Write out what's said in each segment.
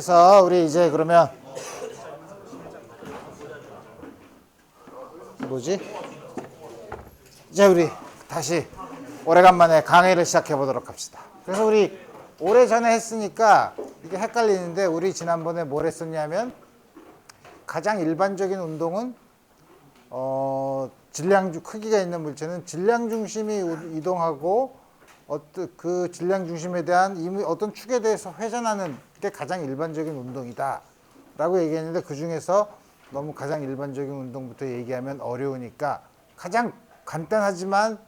그래서 우리 이제 그러면 뭐지? 이제 우리 다시 오래간만에 강의를 시작해 보도록 합시다. 그래서 우리 오래전에 했으니까 이게 헷갈리는데 우리 지난번에 뭘 했었냐면 가장 일반적인 운동은 크기가 있는 물체는 질량 중심이 이동하고 그 질량 중심에 대한 어떤 축에 대해서 회전하는 게 가장 일반적인 운동이다 라고 얘기했는데, 그 중에서 너무 가장 일반적인 운동부터 얘기하면 어려우니까 가장 간단하지만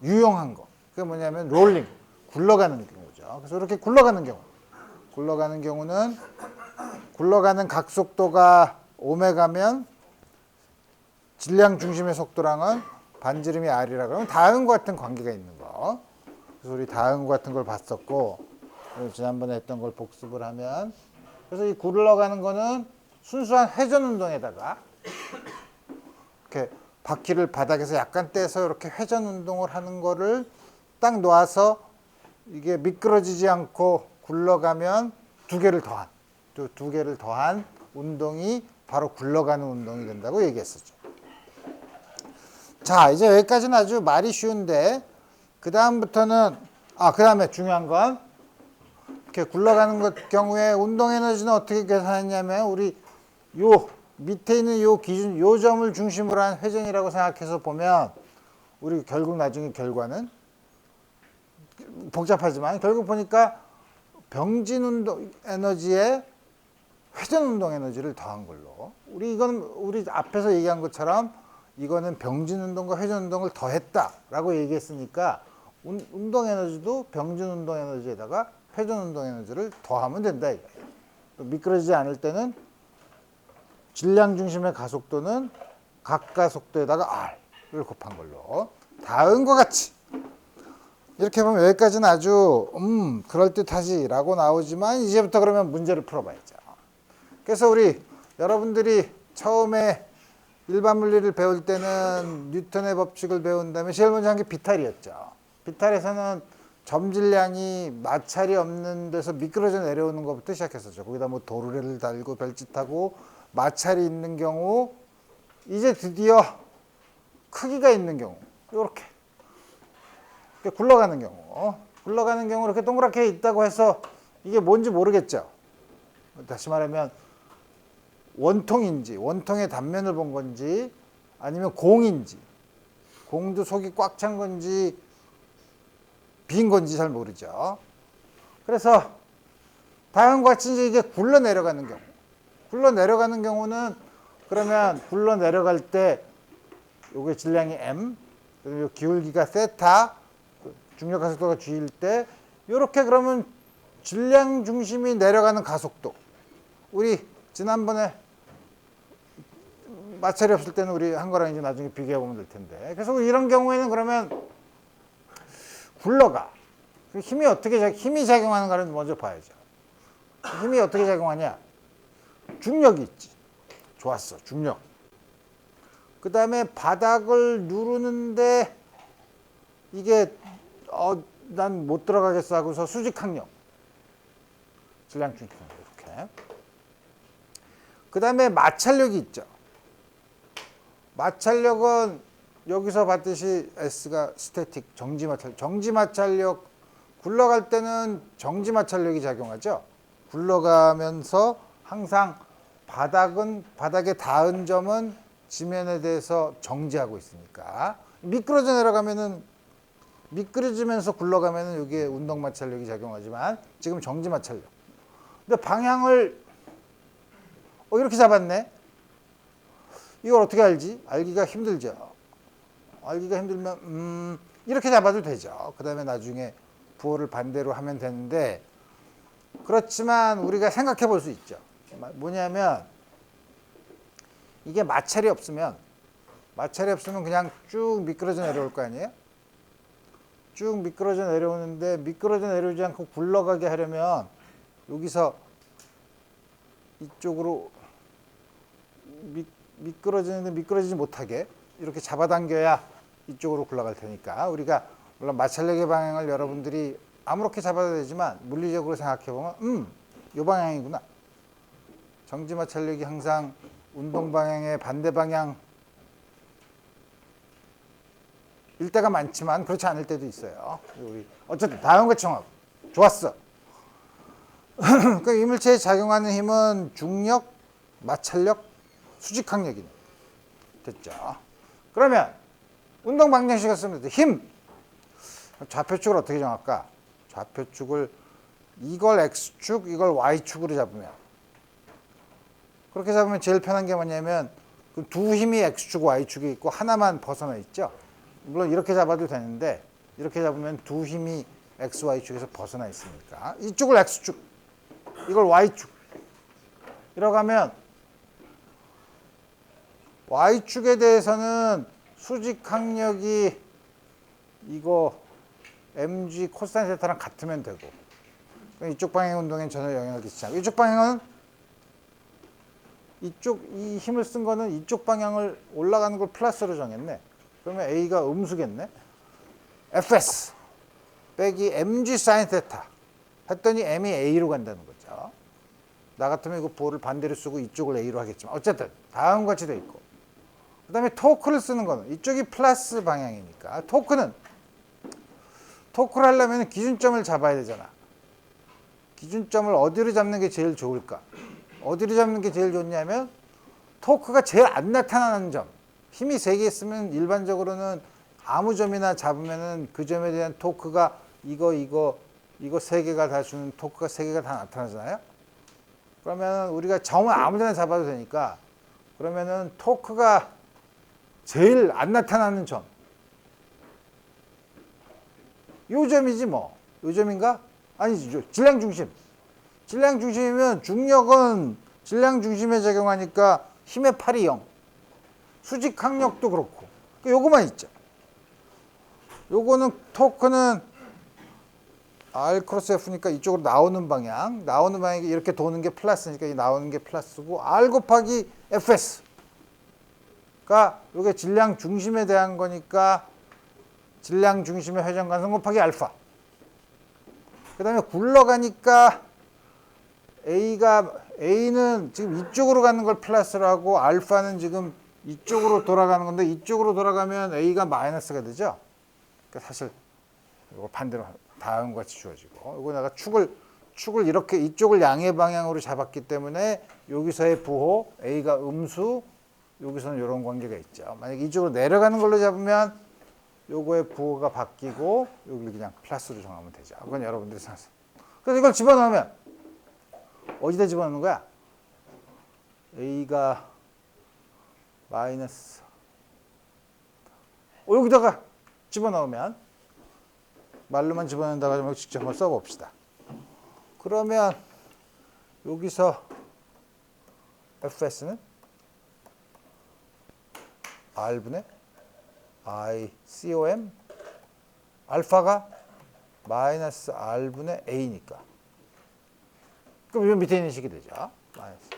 유용한 거, 그게 뭐냐면 롤링, 굴러가는 경우죠. 그래서 이렇게 굴러가는 경우는 굴러가는 각속도가 오메가면 질량 중심의 속도랑은 반지름이 r이라 그러면 다음과 같은 관계가 있는 거. 그래서 우리 다음과 같은 걸 봤었고, 지난번에 했던 걸 복습을 하면, 그래서 이 굴러가는 거는 순수한 회전 운동에다가 이렇게 바퀴를 바닥에서 약간 떼서 이렇게 회전 운동을 하는 거를 딱 놓아서 이게 미끄러지지 않고 굴러가면 두 개를 더한 운동이 바로 굴러가는 운동이 된다고 얘기했었죠. 자, 이제 여기까지는 아주 말이 쉬운데, 그 다음부터는, 그 다음에 중요한 건, 이렇게 굴러가는 경우에 운동 에너지는 어떻게 계산했냐면, 우리 요 밑에 있는 요 기준, 요 점을 중심으로 한 회전이라고 생각해서 보면, 우리 결국 나중에 결과는 복잡하지만, 결국 보니까 병진 운동 에너지에 회전 운동 에너지를 더한 걸로, 우리 앞에서 얘기한 것처럼 이거는 병진 운동과 회전 운동을 더했다라고 얘기했으니까 운동 에너지도 병진 운동 에너지에다가 회전 운동 에너지를 더하면 된다 이거예요. 미끄러지지 않을 때는 질량 중심의 가속도는 각가속도에다가 r을 곱한 걸로, 다음과 같이 이렇게 보면 여기까지는 아주 그럴듯하지 라고 나오지만, 이제부터 그러면 문제를 풀어봐야죠. 그래서 우리 여러분들이 처음에 일반 물리를 배울 때는 뉴턴의 법칙을 배운 다음에 제일 먼저 한 게 비탈이었죠. 비탈에서는 점질량이 마찰이 없는 데서 미끄러져 내려오는 것부터 시작했었죠. 거기다 뭐 도르래를 달고 별짓하고 마찰이 있는 경우, 이제 드디어 크기가 있는 경우, 이렇게 굴러가는 경우 이렇게 동그랗게 있다고 해서 이게 뭔지 모르겠죠. 다시 말하면 원통인지, 원통의 단면을 본 건지, 아니면 공인지, 공도 속이 꽉 찬 건지 빈 건지 잘 모르죠. 그래서 다음과 같이 이게 굴러 내려가는 경우는, 그러면 굴러 내려갈 때 요게 질량이 m, 그리고 기울기가 세타, 중력 가속도가 g일 때, 요렇게 그러면 질량 중심이 내려가는 가속도, 우리 지난번에 마찰이 없을 때는 우리 한 거랑 이제 나중에 비교해 보면 될 텐데, 그래서 이런 경우에는 그러면 굴러가. 힘이 작용하는가를 먼저 봐야죠. 힘이 어떻게 작용하냐? 중력이 있지. 좋았어, 중력. 그 다음에 바닥을 누르는데 이게 난 못 들어가겠어 하고서 수직항력, 질량 중력항력 이렇게. 그 다음에 마찰력이 있죠. 마찰력은 여기서 봤듯이 S가 스태틱, 정지 마찰력, 굴러갈 때는 정지 마찰력이 작용하죠. 굴러가면서 항상 바닥에 닿은 점은 지면에 대해서 정지하고 있으니까, 미끄러지면서 굴러가면은 여기에 운동 마찰력이 작용하지만, 지금 정지 마찰력. 근데 방향을 이렇게 잡았네. 이걸 어떻게 알지? 알기가 힘들죠. 알기가 힘들면 이렇게 잡아도 되죠. 그 다음에 나중에 부호를 반대로 하면 되는데, 그렇지만 우리가 생각해 볼 수 있죠. 뭐냐면 이게 마찰이 없으면 그냥 쭉 미끄러져 내려올 거 아니에요? 쭉 미끄러져 내려오는데, 미끄러져 내려오지 않고 굴러가게 하려면 여기서 이쪽으로 미끄러지는데 미끄러지지 못하게 이렇게 잡아당겨야 이쪽으로 굴러갈 테니까, 우리가 물론 마찰력의 방향을 여러분들이 아무렇게 잡아도 되지만 물리적으로 생각해보면 이 방향이구나. 정지 마찰력이 항상 운동 방향의 반대 방향 일 때가 많지만 그렇지 않을 때도 있어요. 우리 어쨌든 다음과 정합 좋았어. 그러니까 이물체에 작용하는 힘은 중력, 마찰력, 수직항력이네. 됐죠. 그러면 운동 방정식을 쓰면 돼. 힘. 좌표축을 어떻게 정할까? 좌표축을 이걸 X축, 이걸 Y축으로 잡으면. 그렇게 잡으면 제일 편한 게 뭐냐면 그 두 힘이 X축, Y축이 있고 하나만 벗어나 있죠. 물론 이렇게 잡아도 되는데 이렇게 잡으면 두 힘이 X, Y축에서 벗어나 있으니까 이쪽을 X축, 이걸 Y축 이라고 하면 Y축에 대해서는 수직항력이 이거 mg 코사인 세타랑 같으면 되고 이쪽 방향 운동엔 전혀 영향을 끼치지 않고 이쪽 방향은 이 힘을 쓴 거는 이쪽 방향을 올라가는 걸 플러스로 정했네. 그러면 A가 음수겠네. Fs 빼기 mg 사인 세타 했더니 m이 A로 간다는 거죠. 나 같으면 이거 부호를 반대로 쓰고 이쪽을 A로 하겠지만 어쨌든 다음과 같이 돼 있고 그 다음에 토크를 쓰는 거는 이쪽이 플러스 방향이니까 토크를 하려면 기준점을 잡아야 되잖아. 기준점을 어디로 잡는 게 제일 좋을까? 어디로 잡는 게 제일 좋냐면 토크가 제일 안 나타나는 점. 힘이 3개 있으면 일반적으로는 아무 점이나 잡으면은 그 점에 대한 토크가 이거 3개가 다 주는 토크가 3개가 다 나타나잖아요. 그러면 우리가 점을 아무 데나 잡아도 되니까 그러면은 토크가 제일 안 나타나는 점. 요 점이지 뭐. 요 점인가? 아니지. 질량 중심. 질량 중심이면 중력은 질량 중심에 작용하니까 힘의 8이 0. 수직 항력도 그렇고. 요거만 있죠. 요거는 토크는 R 크로스 F니까 이쪽으로 나오는 방향이 이렇게 도는 게 플러스니까 이 나오는 게 플러스고 R 곱하기 FS가 요게 질량 중심에 대한 거니까 질량 중심의 회전관성 곱하기 알파. 그 다음에 굴러가니까 A는 지금 이쪽으로 가는 걸 플러스로 하고 알파는 지금 이쪽으로 돌아가는 건데 이쪽으로 돌아가면 A가 마이너스가 되죠. 그러니까 사실 이거 반대로 다음과 같이 주어지고 이거 내가 축을 이렇게 이쪽을 양의 방향으로 잡았기 때문에 여기서의 부호 A가 음수 여기서는 이런 관계가 있죠. 만약에 이쪽으로 내려가는 걸로 잡으면 요거의 부호가 바뀌고 여기를 그냥 플러스로 정하면 되죠. 그건 여러분들이 생각하세요. 그래서 이걸 집어넣으면 어디다 집어넣는 거야? A가 마이너스 여기다가 집어넣으면 말로만 집어넣는다고 하면 직접 한번 써봅시다. 그러면 여기서 FS는 R분의 ICOM 알파가 마이너스 R분의 A니까 그럼 이 밑에 있는 식이 되죠. 마이너스.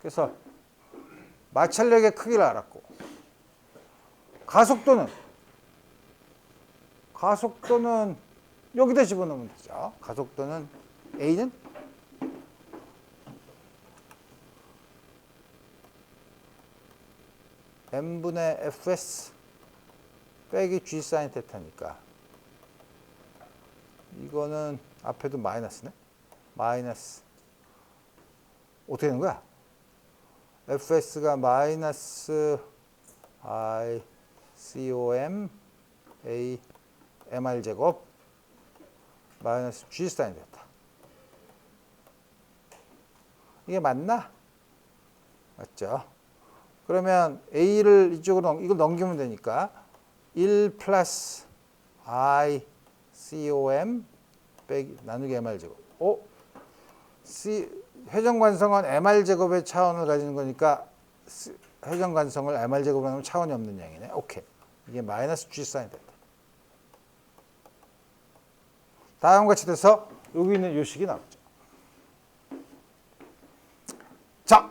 그래서 마찰력의 크기를 알았고 가속도는 여기다 집어넣으면 되죠. 가속도는 A는 m분의 fs 빼기 g 사인 테타니까 이거는 앞에도 마이너스네. 마이너스 어떻게 되는 거야? fs가 마이너스 I com a mr 제곱 마이너스 g 사인 테타. 이게 맞나? 맞죠? 그러면 A를 이쪽으로 이걸 넘기면 되니까 1 플러스 I com 빼기 나누기 mr 제곱. 회전관성은 mr 제곱의 차원을 가지는 거니까 회전관성을 mr 제곱으로 하면 차원이 없는 양이네. 오케이. 이게 마이너스 g 사인 테타. 다음과 같이 돼서 여기 있는 요 식이 나오죠. 자,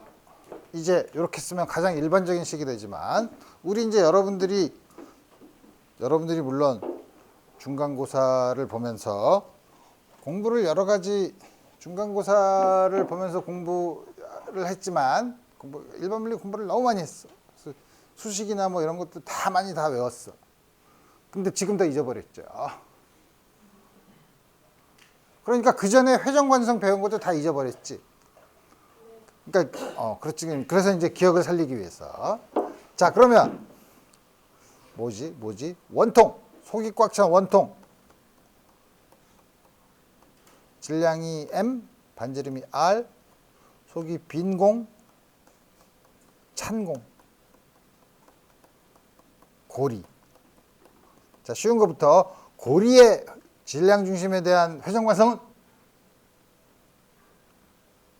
이제 이렇게 쓰면 가장 일반적인 식이 되지만 우리 이제 여러분들이 물론 중간고사를 보면서 공부를 여러 가지 중간고사를 보면서 공부를 했지만 일반 물리 공부를 너무 많이 했어. 그래서 수식이나 뭐 이런 것도 다 많이 다 외웠어. 근데 지금 다 잊어버렸죠. 그러니까 그 전에 회전관성 배운 것도 다 잊어버렸지. 그러니까 그렇지. 그래서 이제 기억을 살리기 위해서. 자, 그러면 뭐지? 원통. 속이 꽉 찬 원통. 질량이 M, 반지름이 R, 속이 빈 공, 찬 공, 고리. 자, 쉬운 것부터 고리의 질량 중심에 대한 회전관성은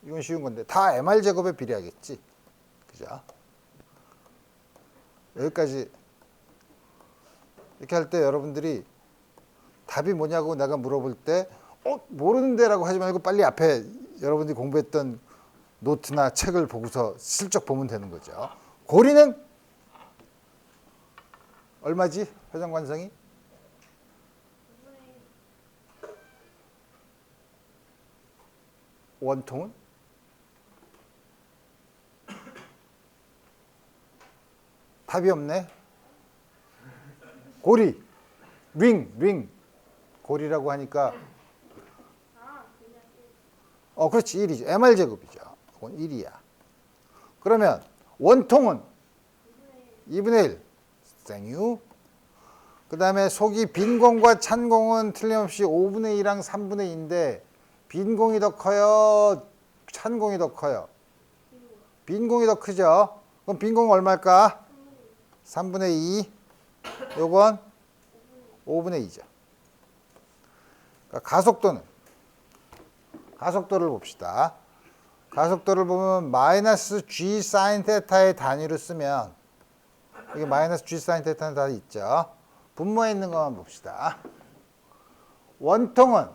이건 쉬운 건데 다 MR 제곱에 비례하겠지. 그죠? 여기까지 이렇게 할 때 여러분들이 답이 뭐냐고 내가 물어볼 때 모르는데라고 하지 말고 빨리 앞에 여러분들이 공부했던 노트나 책을 보고서 슬쩍 보면 되는 거죠. 고리는 얼마지? 회전관성이? 원통은? 답이 없네. 고리, 링. 고리라고 하니까 그렇지. 1이죠. MR 제곱이죠. 그건 1이야. 그러면 원통은 2분의 1. 생유. 그 다음에 속이 빈 공과 찬 공은 틀림없이 5분의 2랑 3분의 2인데 빈 공이 더 커요? 찬 공이 더 커요? 빈 공이 더 크죠? 그럼 빈 공은 얼마일까? 3분의 2. 요건 5분의 2죠. 그러니까 가속도를 봅시다. 가속도를 보면 마이너스 G 사인 테타의 단위로 쓰면 여기 마이너스 G 사인 테타는 다 있죠. 분모에 있는 것만 봅시다. 원통은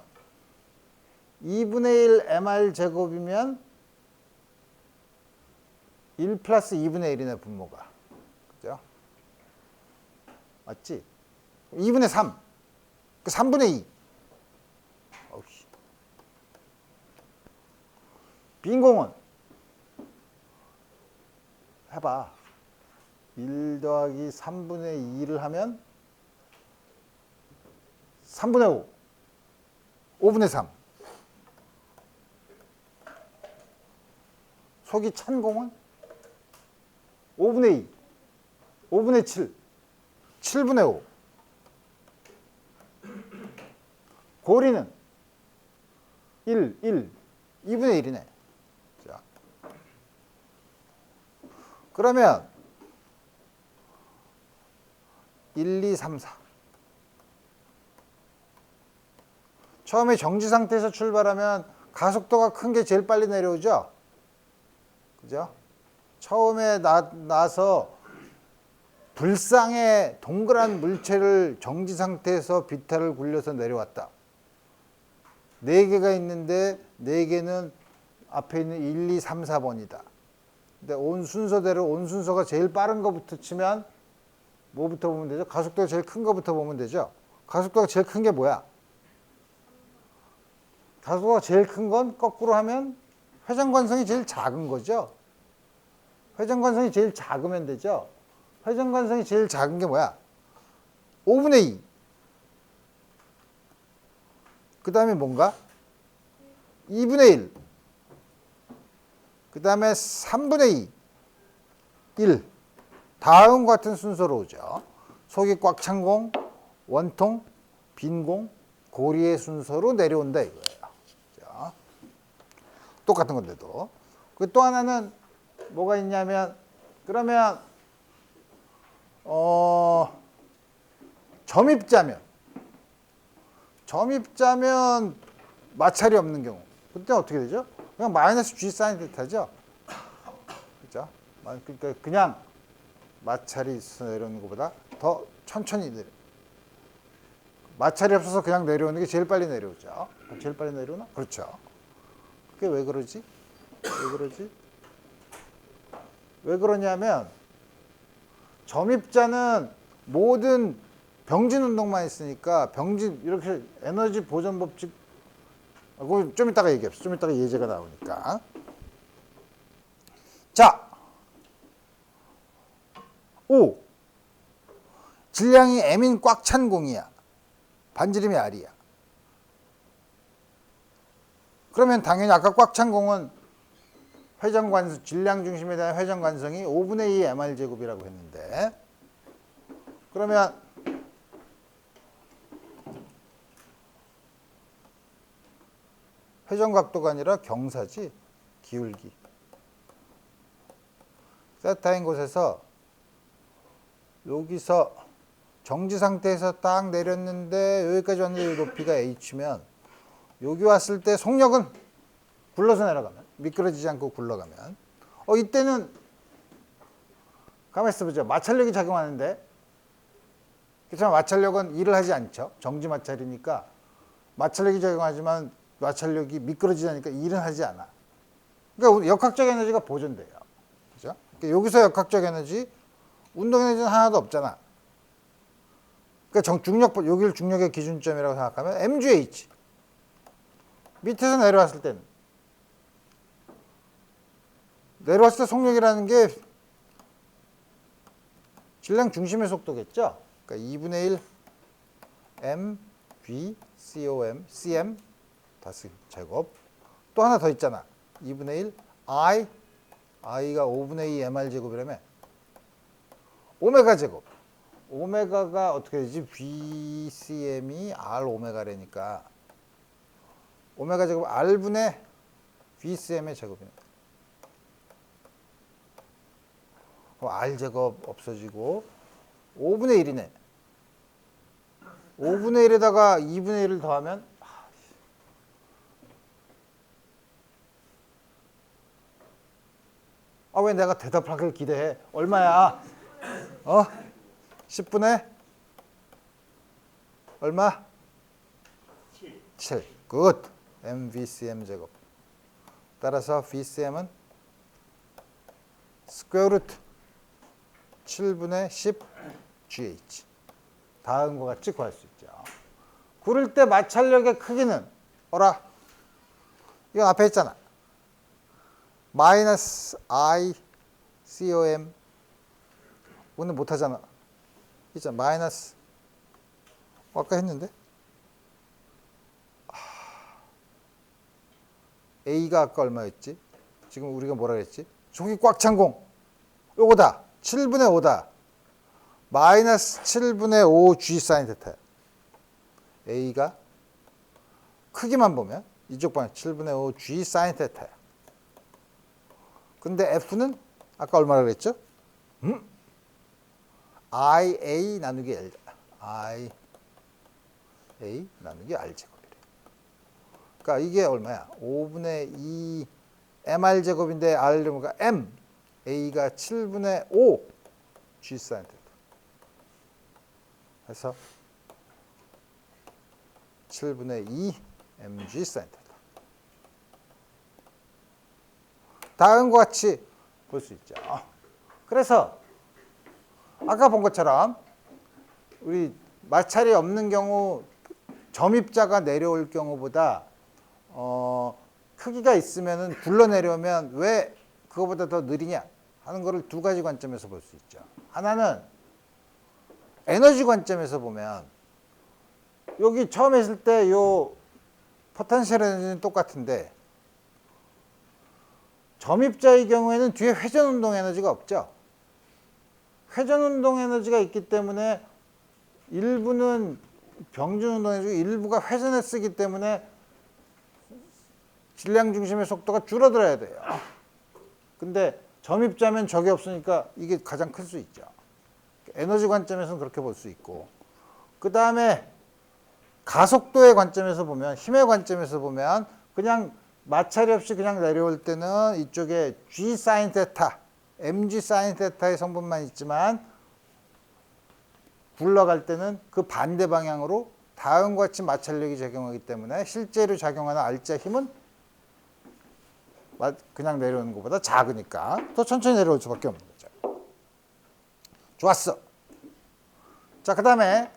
2분의 1 MR 제곱이면 1 플러스 2분의 1이네, 분모가. 그죠? 맞지? 2분의 3. 그 3분의 2. 빈 공은 해봐. 1 더하기 3분의 2를 하면 3분의 5. 5분의 3. 속이 찬 공은 5분의 2. 5분의 7. 7분의 5. 고리는 1. 2분의 1이네. 자. 그러면 1, 2, 3, 4. 처음에 정지 상태에서 출발하면 가속도가 큰 게 제일 빨리 내려오죠? 그죠? 처음에 나서 불상의 동그란 물체를 정지 상태에서 비탈을 굴려서 내려왔다. 4개가 있는데 4개는 앞에 있는 1, 2, 3, 4번이다. 근데 온 순서가 제일 빠른 거부터 치면 뭐부터 보면 되죠? 가속도가 제일 큰 거부터 보면 되죠? 가속도가 제일 큰 게 뭐야? 가속도가 제일 큰 건 거꾸로 하면 회전관성이 제일 작은 거죠? 회전관성이 제일 작으면 되죠? 회전관성이 제일 작은 게 뭐야? 5분의 2. 그 다음에 뭔가? 2분의 1. 그 다음에 3분의 2. 1. 다음과 같은 순서로 오죠. 속이 꽉 찬 공, 원통, 빈 공, 고리의 순서로 내려온다 이거예요. 자, 똑같은 건데도. 그 또 하나는 뭐가 있냐면, 그러면 점입자면 마찰이 없는 경우. 그때 어떻게 되죠? 그냥 마이너스 G 사인 테타죠. 그죠? 그러니까 그냥 마찰이 있어서 내려오는 것보다 더 천천히 내려. 마찰이 없어서 그냥 내려오는 게 제일 빨리 내려오죠. 제일 빨리 내려오나? 그렇죠. 그게 왜 그러지? 왜 그러냐면 점입자는 모든 병진 운동만 있으니까 병진 이렇게 에너지 보존 법칙 그거 좀 이따가 얘기합시다. 좀 이따가 예제가 나오니까. 자, 5. 질량이 M인 꽉 찬 공이야. 반지름이 R이야. 그러면 당연히 아까 꽉 찬 공은 회전관성, 질량 중심에 대한 회전관성이 5분의 2 mr 제곱이라고 했는데, 그러면 회전각도가 아니라 경사지, 기울기. 세타인 곳에서 여기서 정지 상태에서 딱 내렸는데 여기까지 왔는데 이 높이가 h면 여기 왔을 때 속력은 굴러서 내려가면, 미끄러지지 않고 굴러가면, 이때는 가만히 있어보죠. 마찰력이 작용하는데, 그렇지만 마찰력은 일을 하지 않죠. 정지 마찰이니까 마찰력이 작용하지만 마찰력이 미끄러지지 않으니까 일은 하지 않아. 그러니까 역학적 에너지가 보존돼요. 그죠? 그러니까 여기서 역학적 에너지, 운동 에너지는 하나도 없잖아. 그러니까 중력, 여기를 중력의 기준점이라고 생각하면 mgh. 밑에서 내려왔을 때는, 내려왔을 때 속력이라는 게 질량 중심의 속도겠죠. 그러니까 2분의 1 m v com cm 다스 제곱. 또 하나 더 있잖아. 2분의 1 i가 5분의 2 mr 제곱이라며. 오메가 제곱. 오메가가 어떻게 되지? vcm이 r 오메가래니까 오메가 제곱 r분의 vcm의 제곱입니다. r 제곱 없어지고 5분의 1이네. 5분의 1에다가 2분의 1을 더하면 왜 내가 대답하길 기대해. 얼마야? 10분의 얼마? 7. 굿. MVCM 제곱. 따라서 VCM은 스퀘어 루트 7분의 10 GH. 다음과 같이 구할 수 있죠. 구를 때 마찰력의 크기는 이건 앞에 있잖아. 마이너스 I COM. 오늘 못하잖아. 있잖아. 마이너스. 아까 했는데. A가 아까 얼마였지? 지금 우리가 뭐라 그랬지? 속이 꽉 찬 공. 요거다. 7분의 5다. 마이너스 7분의 5 G 사인 테타야. A가 크기만 보면 이쪽 방향 7분의 5 G 사인 테타야. 근데 F는 아까 얼마라 그랬죠? IA 나누기 L. IA 나누기 R 제곱이래. 그러니까 이게 얼마야? 5분의 2 MR 제곱인데 R가 M. A가 7분의 5 G 사인 테타. 그래서 7분의 2 mg 사인 테타. 다음과 같이 볼 수 있죠. 그래서 아까 본 것처럼 우리 마찰이 없는 경우 점입자가 내려올 경우보다 크기가 있으면은 굴러 내려오면 왜 그거보다 더 느리냐 하는 거를 두 가지 관점에서 볼 수 있죠. 하나는 에너지 관점에서 보면 여기 처음 했을 때 요 포텐셜 에너지는 똑같은데 점입자의 경우에는 뒤에 회전운동 에너지가 없죠. 회전운동 에너지가 있기 때문에 일부는 병준운동 에너지, 일부가 회전에 쓰기 때문에 질량 중심의 속도가 줄어들어야 돼요. 근데 점입자면 적이 없으니까 이게 가장 클 수 있죠. 에너지 관점에서는 그렇게 볼 수 있고, 그 다음에 가속도의 관점에서 보면, 힘의 관점에서 보면 그냥 마찰이 없이 그냥 내려올 때는 이쪽에 G 사인 테타, mg 사인 테타의 성분만 있지만 굴러갈 때는 그 반대 방향으로 다음과 같이 마찰력이 작용하기 때문에 실제로 작용하는 R자 힘은 그냥 내려오는 것보다 작으니까 더 천천히 내려올 수밖에 없는 거죠. 좋았어. 자, 그 다음에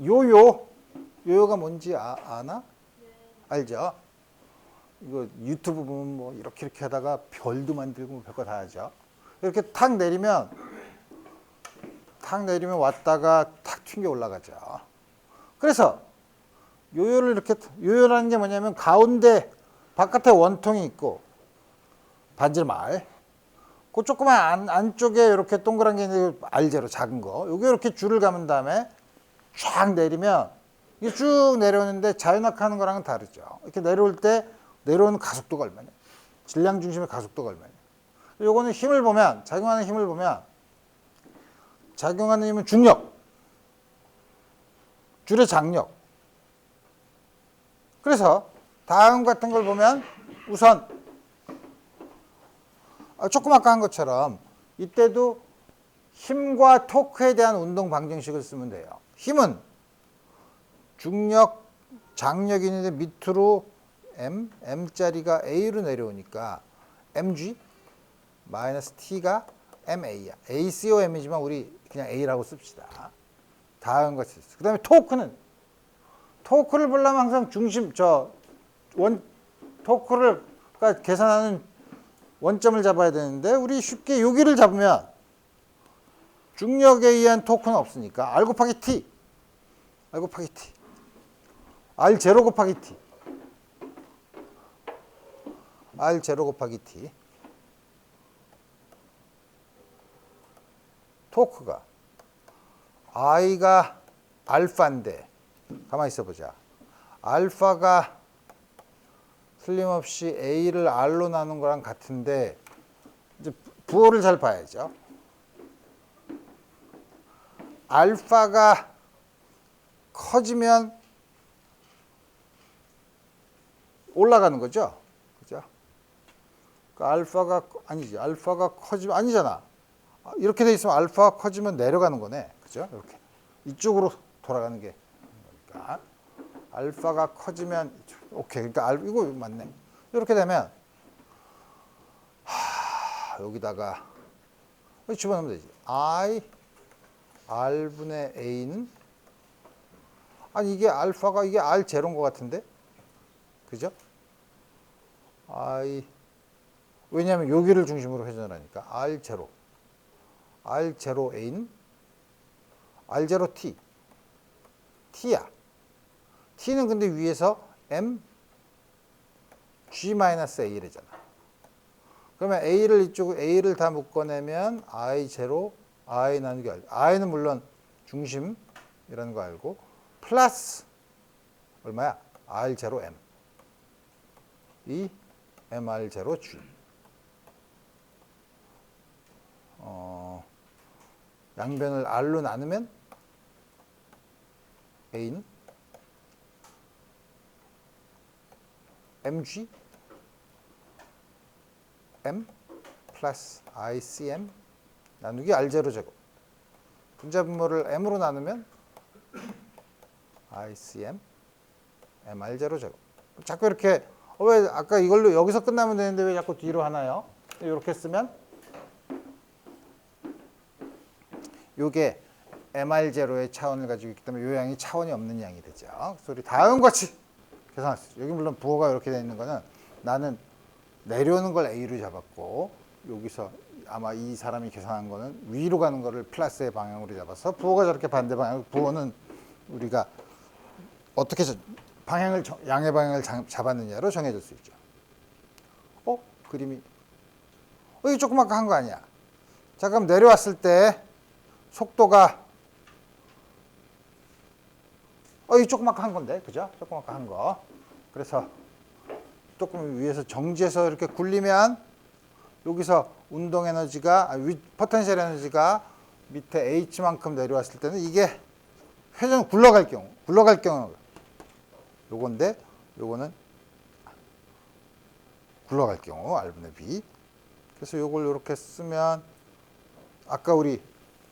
요요가 뭔지 아나? 알죠? 이거 유튜브 보면 뭐 이렇게 하다가 별도 만들고 뭐 별거 다 하죠. 이렇게 탁 내리면 왔다가 탁 튕겨 올라가죠. 그래서 요요라는 게 뭐냐면 가운데 바깥에 원통이 있고 반지말 그 조그만 안쪽에 이렇게 동그란 게 있는데 알제로 작은 거 여기 이렇게 줄을 감은 다음에 쫙 내리면 이게 쭉 내려오는데 자연낙하하는 거랑은 다르죠. 이렇게 내려올 때 내려오는 가속도가 얼마냐, 질량 중심의 가속도가 얼마냐. 요거는 힘을 보면 작용하는 힘은 중력, 줄의 장력. 그래서 다음 같은 걸 보면 우선 조금 아까 한 것처럼 이때도 힘과 토크에 대한 운동 방정식을 쓰면 돼요. 힘은 중력, 장력이 있는데 밑으로 M자리가 A로 내려오니까 mg 마이너스 T가 MA야. ACOM이지만 우리 그냥 A라고 씁시다. 다음 같이 있어. 그 다음에 토크를 보려면 항상 토크를 그러니까 계산하는 원점을 잡아야 되는데 우리 쉽게 여기를 잡으면 중력에 의한 토크는 없으니까 R 곱하기 T R0 곱하기 T R0 곱하기 T 토크가 I가 알파인데 가만히 있어 보자. 알파가 틀림없이 A를 R로 나눈 거랑 같은데 이제 부호를 잘 봐야죠. 알파가 커지면 올라가는 거죠. 그죠? 알파가 아니지. 알파가 커지면 아니잖아. 이렇게 돼 있으면 알파가 커지면 내려가는 거네. 그죠? 이렇게 이쪽으로 돌아가는 게 그러니까 알파가 커지면 오케이. 그러니까 이거 맞네. 이렇게 되면 여기다가 집어넣으면 되지. R분의 A는 아니 이게 알파가 이게 R0인 것 같은데? 그죠? 왜냐하면 여기를 중심으로 회전을 하니까 R0A는 R0T T야. T는 근데 위에서 Mg-A래잖아. 그러면 A를 다 묶어내면 I0 I 나누기 R. I는 물론 중심이라는 거 알고 플러스 얼마야? R0M 이 MR0G 양변을 R로 나누면 A는 MG M 플러스 ICM 나누기 R0 제곱. 분자분모를 M으로 나누면 ICM MR0 제곱. 자꾸 이렇게 왜 아까 이걸로 여기서 끝나면 되는데 왜 자꾸 뒤로 하나요? 이렇게 쓰면 요게 MR0의 차원을 가지고 있기 때문에 요 양이 차원이 없는 양이 되죠. 그래서 우리 다음 같이 계산할 수 있어요. 여기 물론 부호가 이렇게 되어 있는 거는 나는 내려오는 걸 A로 잡았고 여기서 아마 이 사람이 계산한 거는 위로 가는 거를 플러스의 방향으로 잡아서 부호가 저렇게 반대 방향. 부호는 우리가 어떻게 양의 방향을 잡았느냐로 정해질 수 있죠. 그림이 이거 조금 아까 한 거 아니야. 자, 그럼 내려왔을 때 속도가 이 조금 아까 한 건데, 그죠? 조금 아까 한 거. 그래서 조금 위에서 정지해서 이렇게 굴리면 여기서 운동 에너지가 포텐셜 에너지가 밑에 H만큼 내려왔을 때는 이게 회전 굴러갈 경우 요건데 요거는 굴러갈 경우 R분의 B. 그래서 요걸 이렇게 쓰면 아까 우리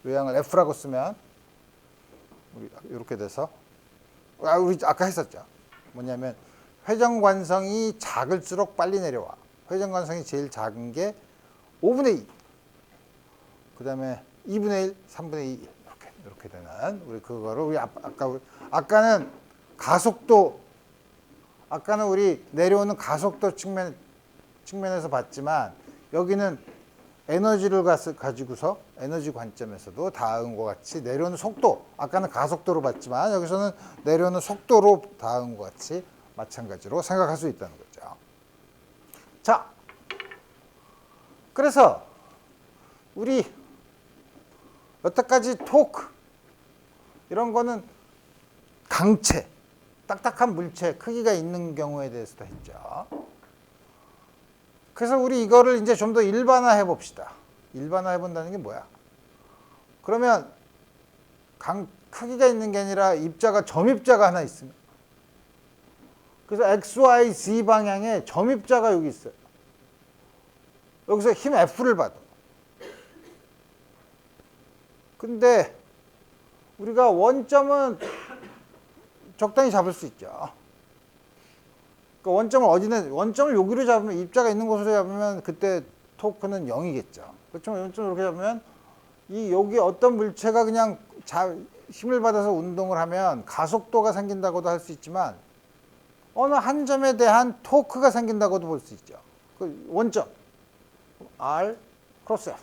요양을 F라고 쓰면 우리 이렇게 돼서 우리 아까 했었죠. 뭐냐면 회전관성이 작을수록 빨리 내려와. 회전관성이 제일 작은 게 5분의 2. 그 다음에 2분의 1, 3분의 2 이렇게 이렇게 되는 우리 그거를 우리 아까는 가속도 아까는 우리 내려오는 가속도 측면에서 봤지만 여기는 에너지를 가지고서 에너지 관점에서도 다음과 같이 내려오는 속도 아까는 가속도로 봤지만 여기서는 내려오는 속도로 다음과 같이 마찬가지로 생각할 수 있다는 거죠. 자, 그래서 우리 여태까지 토크 이런 거는 강체, 딱딱한 물체, 크기가 있는 경우에 대해서도 했죠. 그래서 우리 이거를 이제 좀 더 일반화해 봅시다. 일반화해 본다는 게 뭐야? 그러면 크기가 있는 게 아니라 입자가 점입자가 하나 있습니다. 그래서 X, Y, Z 방향에 점입자가 여기 있어요. 여기서 힘 F를 받아. 근데 우리가 원점은 적당히 잡을 수 있죠. 그 원점을 여기로 잡으면 입자가 있는 곳으로 잡으면 그때 토크는 0이겠죠. 그렇지만 원점을 이렇게 잡으면 여기 어떤 물체가 그냥 힘을 받아서 운동을 하면 가속도가 생긴다고도 할 수 있지만 어느 한 점에 대한 토크가 생긴다고도 볼 수 있죠. 그 원점 R 크로스 F.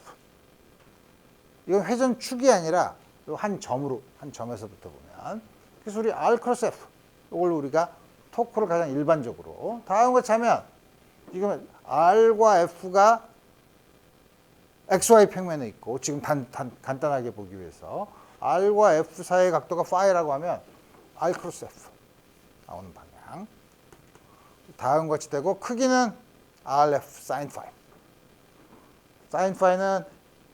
이건 회전축이 아니라 한 점에서부터 보면 그래서 우리 R 크로스 F 이걸 우리가 토크를 가장 일반적으로 다음과 같이 하면 지금 R과 F가 XY 평면에 있고 지금 간단하게 보기 위해서 R과 F 사이의 각도가 파이라고 하면 R 크로스 F 나오는 방향 다음과 같이 되고 크기는 RF sin 파이 sin 파이는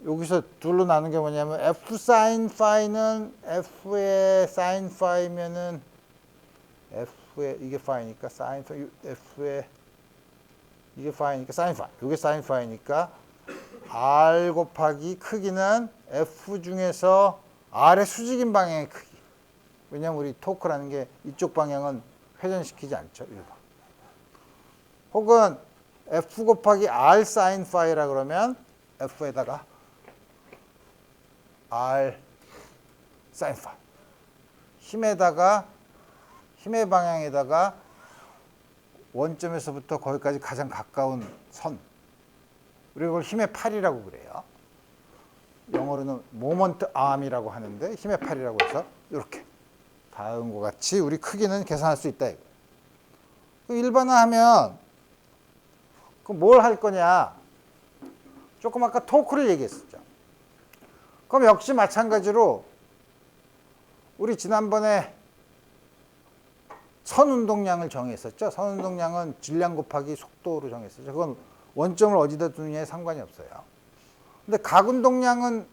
여기서 둘로 나눈 게 뭐냐면 F sin 파이는 F의 sin 파이면은 F의 이게 파이니까 sin 파이 F의 이게 파이니까 sin 파이 이게 sin 파이니까 R 곱하기 크기는 F 중에서 R의 수직인 방향의 크기. 왜냐면 우리 토크라는 게 이쪽 방향은 회전시키지 않죠. 1번. 혹은 F 곱하기 R sin 파이라 그러면 F에다가 R sin 파이. 힘의 방향에다가 원점에서부터 거기까지 가장 가까운 선. 우리가 그걸 힘의 팔이라고 그래요. 영어로는 모먼트 암이라고 하는데 힘의 팔이라고 해서 이렇게 다음과 같이 우리 크기는 계산할 수 있다. 일반화하면 그럼 뭘 할 거냐? 조금 아까 토크를 얘기했었죠. 그럼 역시 마찬가지로 우리 지난번에 선운동량을 정했었죠. 선운동량은 질량 곱하기 속도로 정했었죠. 그건 원점을 어디다 두느냐에 상관이 없어요. 근데 각운동량이라는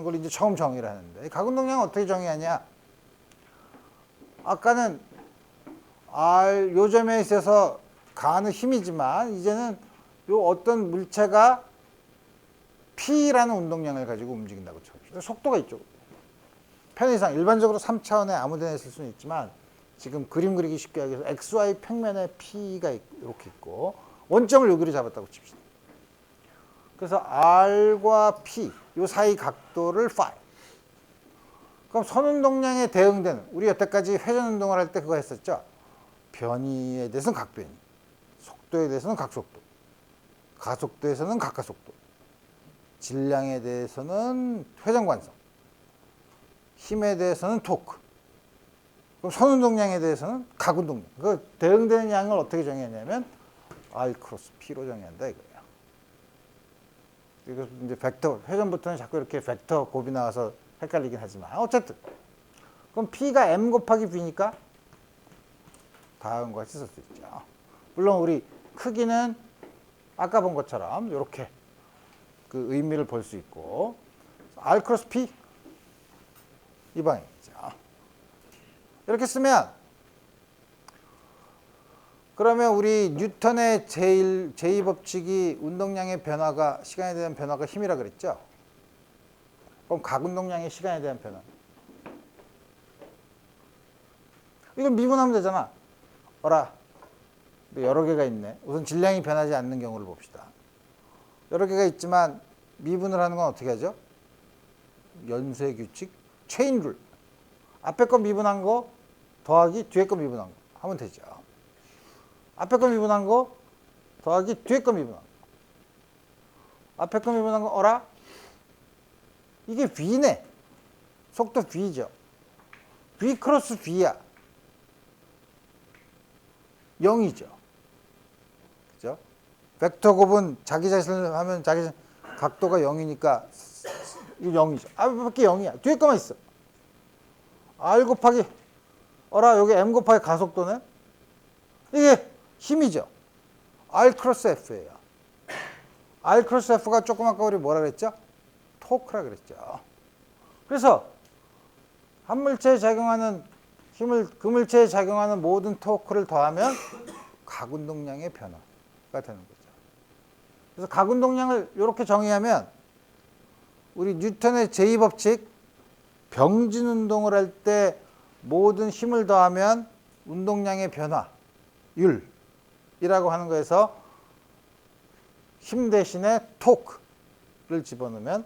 걸 이제 처음 정의를 하는데 각운동량은 어떻게 정의하냐? 아까는 요 점에 있어서 가하는 힘이지만 이제는 요 어떤 물체가 P라는 운동량을 가지고 움직인다고 쳐요. 속도가 있죠. 편의상 일반적으로 3차원에 아무 데나 있을 수는 있지만 지금 그림 그리기 쉽게 하기 위해서 XY 평면에 P가 이렇게 있고 원점을 여기로 잡았다고 칩시다. 그래서 R과 P 요 사이 각도를 phi. 그럼 선운동량에 대응되는 우리 여태까지 회전운동을 할 때 그거 했었죠. 변이에 대해서는 각변이, 속도에 대해서는 각속도, 가속도에서는 각가속도, 질량에 대해서는 회전관성, 힘에 대해서는 토크. 그럼 선운동량에 대해서는 각운동량. 그 대응되는 양을 어떻게 정의하냐면 R 크로스 P로 정의한다 이거예요. 그래서 이제 벡터 회전부터는 자꾸 이렇게 벡터 곱이 나와서 헷갈리긴 하지만 어쨌든 그럼 P가 M 곱하기 B니까 다음과 같이 쓸 수 있죠. 물론 우리 크기는 아까 본 것처럼 이렇게 그 의미를 볼 수 있고 R 크로스 P 이 방향이죠. 이렇게 쓰면 그러면 우리 뉴턴의 제2법칙이 운동량의 변화가 시간에 대한 변화가 힘이라 그랬죠. 그럼 각운동량의 시간에 대한 변화. 이건 미분하면 되잖아. 여러 개가 있네. 우선 질량이 변하지 않는 경우를 봅시다. 여러 개가 있지만 미분을 하는 건 어떻게 하죠? 연쇄 규칙 체인 룰. 앞에 거 미분한 거 더하기 뒤에 거 미분한 거 하면 되죠. 앞에 거 미분한 거 더하기 뒤에 거 미분한 거. 앞에 거 미분한 거 어라? 이게 V네. 속도 V죠. V 크로스 V야. 0이죠. 그죠? 벡터 곱은 자기 자신을 하면 자기 자신 각도가 0이니까 이거 0이죠. 앞에 0이야. 뒤에 거만 있어. R 곱하기 어라 여기 M 곱하기 가속도네. 이게 힘이죠. R 크로스 F예요. R 크로스 F가 조금 아까 우리 뭐라 그랬죠? 토크라 그랬죠. 그래서 한 물체에 작용하는 힘을 그 물체에 작용하는 모든 토크를 더하면 각운동량의 변화가 되는 거죠. 그래서 각운동량을 이렇게 정의하면 우리 뉴턴의 제2법칙 병진 운동을 할 때 모든 힘을 더하면 운동량의 변화율이라고 하는 거에서 힘 대신에 토크를 집어넣으면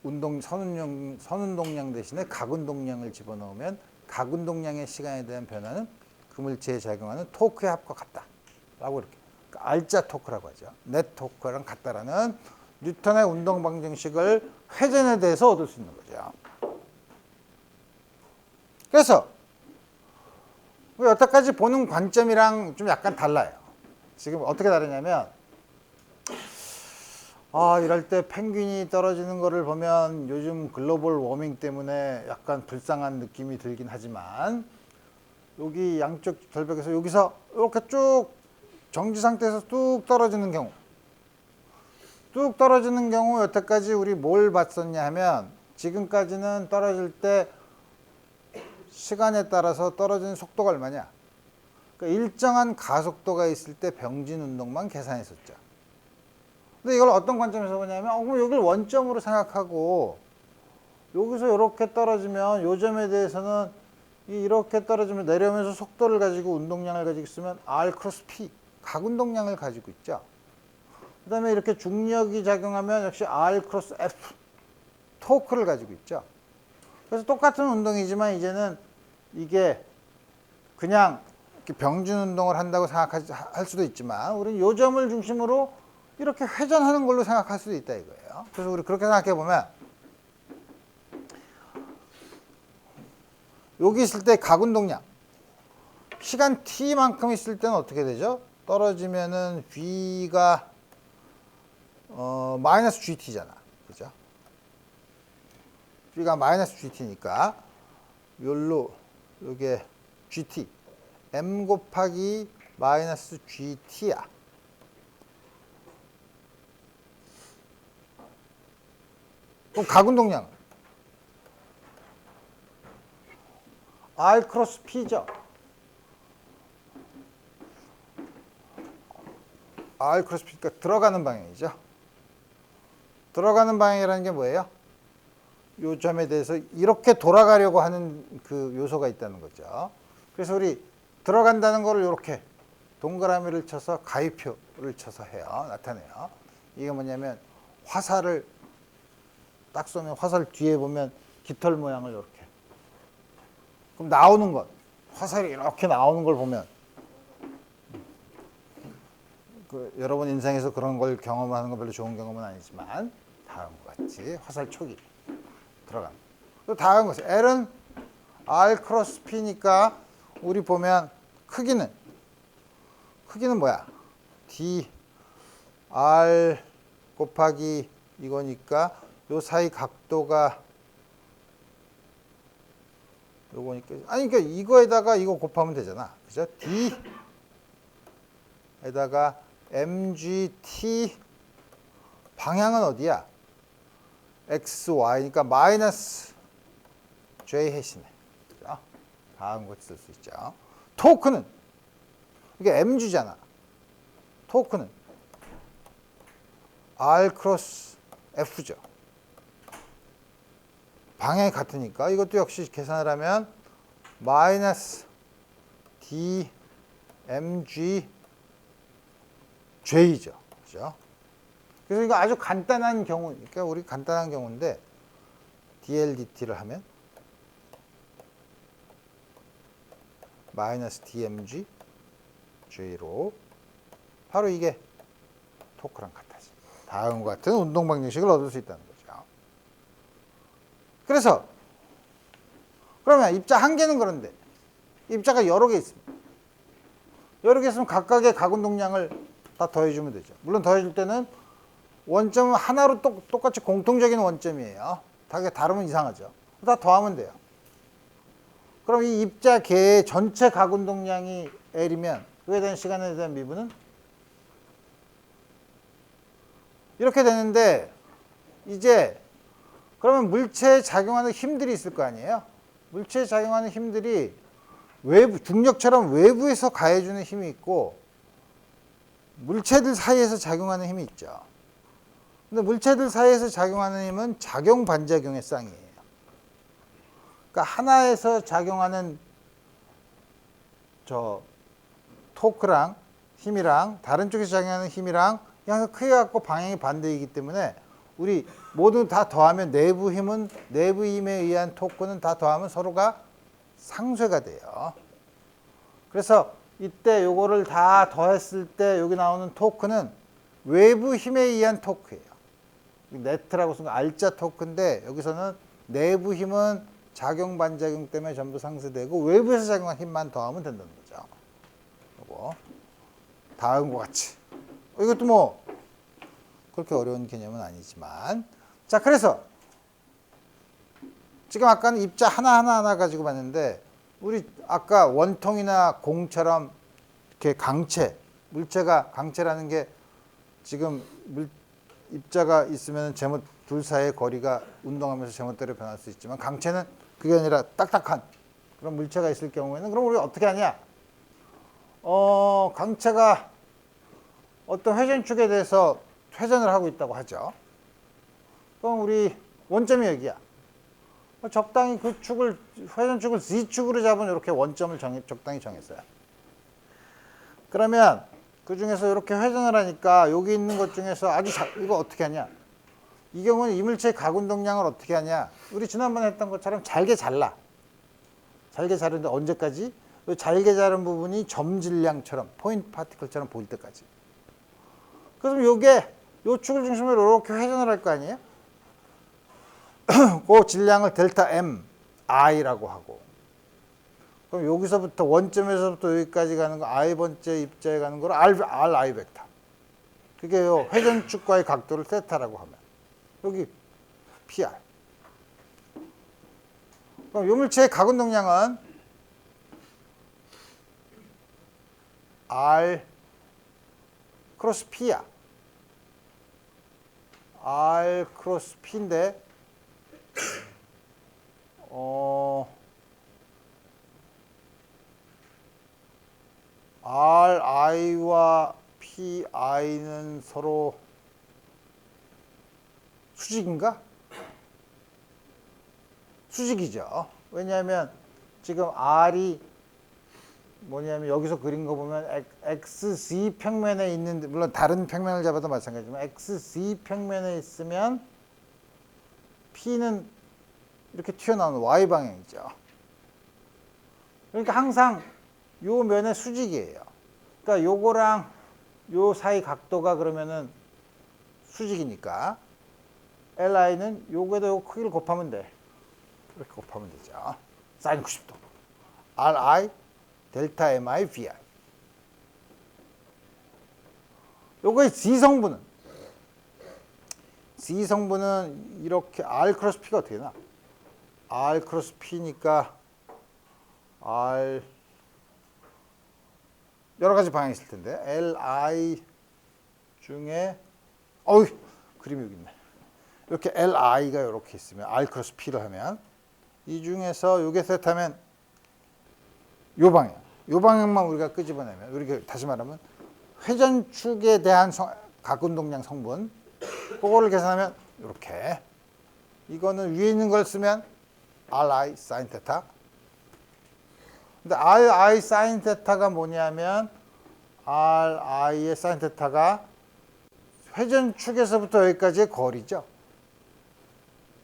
선운동량 대신에 각운동량을 집어넣으면 각운동량의 시간에 대한 변화는 그 물체에 작용하는 토크의 합과 같다라고 이렇게 그러니까 R자 토크라고 하죠. 넷 토크랑 같다라는 뉴턴의 운동 방정식을 회전에 대해서 얻을 수 있는 거죠. 그래서 여태까지 보는 관점이랑 좀 약간 달라요. 지금 어떻게 다르냐면 이럴 때 펭귄이 떨어지는 거를 보면 요즘 글로벌 워밍 때문에 약간 불쌍한 느낌이 들긴 하지만 여기 양쪽 절벽에서 여기서 이렇게 쭉 정지 상태에서 뚝 떨어지는 경우 여태까지 우리 뭘 봤었냐 하면 지금까지는 떨어질 때 시간에 따라서 떨어지는 속도가 얼마냐. 그러니까 일정한 가속도가 있을 때 병진 운동만 계산했었죠. 근데 이걸 어떤 관점에서 보냐면 그럼 여기를 원점으로 생각하고 여기서 이렇게 떨어지면 요 점에 대해서는 이렇게 떨어지면 내려오면서 속도를 가지고 운동량을 가지고 있으면 R 크로스 P 각운동량을 가지고 있죠. 그 다음에 이렇게 중력이 작용하면 역시 R 크로스 F 토크를 가지고 있죠. 그래서 똑같은 운동이지만 이제는 이게 그냥 병진 운동을 한다고 생각할 수도 있지만 우리는 요 점을 중심으로 이렇게 회전하는 걸로 생각할 수도 있다 이거예요. 그래서 우리 그렇게 생각해 보면 여기 있을 때 각운동량 시간 t만큼 있을 때는 어떻게 되죠? 떨어지면은 V가 마이너스 GT잖아. 그죠? V가 마이너스 GT니까 요로 요게 GT M 곱하기 마이너스 GT야. 그럼 각운동량은 R 크로스 P죠. R 크로스 P가 들어가는 방향이죠. 들어가는 방향이라는 게 뭐예요? 요 점에 대해서 이렇게 돌아가려고 하는 그 요소가 있다는 거죠. 그래서 우리 들어간다는 거를 이렇게 동그라미를 쳐서 가위표를 쳐서 해요. 나타내요. 이게 뭐냐면 화살을 딱 쏘면 화살 뒤에 보면 깃털 모양을 이렇게. 그럼 나오는 것, 화살이 이렇게 나오는 걸 보면 여러분 인생에서 그런 걸 경험하는 건 별로 좋은 경험은 아니지만 다음과 같이 화살 촉이 들어간. 또 다음 것이 L은 R 크로스 P니까 우리 보면 크기는 뭐야? D R 곱하기 이거니까 요 사이 각도가 요거니까 아니 그러니까 이거에다가 이거 곱하면 되잖아. 그죠? D에다가 MGT 방향은 어디야? XY니까 마이너스 J 해시네. 다음 거 쓸 수 있죠. 토크는 이게 mg잖아. 토크는 R 크로스 F죠. 방향이 같으니까 이것도 역시 계산을 하면 마이너스 D mg J죠. 그죠? 그래서 이거 아주 간단한 경우, 그러니까 우리 간단한 경우인데 dLdt를 하면 마이너스 dmg g로 바로 이게 토크랑 같아지. 다음과 같은 운동 방정식을 얻을 수 있다는 거죠. 그래서 그러면 입자 한 개는 그런데 입자가 여러 개 있습니다. 여러 개 있으면 각각의 각운동량을 다 더해주면 되죠. 물론 더해줄 때는 원점은 하나로 똑같이 공통적인 원점이에요. 다르면 이상하죠. 다 더하면 돼요. 그럼 이 입자 개의 전체 각운동량이 L이면 그에 대한 시간에 대한 미분은 이렇게 되는데, 이제 그러면 물체에 작용하는 힘들이 있을 거 아니에요. 물체에 작용하는 힘들이 외부, 중력처럼 외부에서 가해주는 힘이 있고 물체들 사이에서 작용하는 힘이 있죠. 근데 물체들 사이에서 작용하는 힘은 작용 반작용의 쌍이에요. 그러니까 하나에서 작용하는 저 토크랑 힘이랑 다른 쪽에서 작용하는 힘이랑 항상 크게 갖고 방향이 반대이기 때문에 우리 모두 다 더하면 내부 힘은, 내부 힘에 의한 토크는 다 더하면 서로가 상쇄가 돼요. 그래서 이때 요거를 다 더했을 때 여기 나오는 토크는 외부 힘에 의한 토크예요. 네트라고 쓴 거 R자 토크인데 여기서는 내부 힘은 작용 반작용 때문에 전부 상쇄되고 외부에서 작용한 힘만 더하면 된다는 거죠. 요거 다음과 같이. 이것도 뭐 그렇게 어려운 개념은 아니지만, 자, 그래서 지금 아까는 입자 하나 가지고 봤는데 우리 아까 원통이나 공처럼 이렇게 강체, 물체가 강체라는 게 지금 입자가 있으면 제못 둘 사이의 거리가 운동하면서 제멋대로 변할 수 있지만 강체는 그게 아니라 딱딱한 그런 물체가 있을 경우에는 그럼 우리 어떻게 하냐? 강체가 어떤 회전축에 대해서 회전을 하고 있다고 하죠. 그럼 우리 원점이 여기야. 적당히 그 축을, 회전축을 Z축으로 잡은 이렇게 원점을 적당히 정했어요. 그러면 그 중에서 이렇게 회전을 하니까 여기 있는 것 중에서 이거 어떻게 하냐? 이 경우는 이물체의 각운동량을 어떻게 하냐? 우리 지난번에 했던 것처럼 잘게 잘라. 잘게 자르는데 언제까지? 이 잘게 자른 부분이 점질량처럼, 포인트 파티클처럼 보일 때까지. 그래서 요게 요 축을 중심으로 이렇게 회전을 할 거 아니에요? 그 질량을 델타 M I라고 하고, 그럼 여기서부터 원점에서부터 여기까지 가는 거 I번째 입자에 가는 거를 RI 벡터. 그게 요 회전축과의 각도를 세타라고 하면 여기 PR. 그럼 요 물체의 각운동량은 R 크로스 P야. R 크로스 P인데 RI와 PI는 서로 수직인가? 수직이죠. 왜냐하면 지금 R이 뭐냐면 여기서 그린 거 보면 XZ 평면에 있는데, 물론 다른 평면을 잡아도 마찬가지지만 XZ 평면에 있으면 P는 이렇게 튀어나오는 Y방향이죠. 그러니까 항상 요 면의 수직이에요. 그러니까 요거랑 요 사이 각도가 그러면은 수직이니까 LI는 요거에다 요 크기를 곱하면 돼. 이렇게 곱하면 되죠. 사인 90도. RI 델타 MI VI. 요거의 Z성분은 이렇게 R 크로스 P가 어떻게 되나? R 크로스 P니까 R 여러 가지 방향이 있을 텐데 LI 중에 그림이 여기 있네. 이렇게 LI가 이렇게 있으면 R 크로스 P를 하면 이 중에서 요게 세트하면 요 방향만 우리가 끄집어내면, 우리가 다시 말하면 회전축에 대한 각운동량 성분, 그거를 계산하면 이렇게, 이거는 위에 있는 걸 쓰면 RI 사인 테타. 근데 RI 사인 테타가 뭐냐면 RI의 사인 테타가 회전축에서부터 여기까지의 거리죠.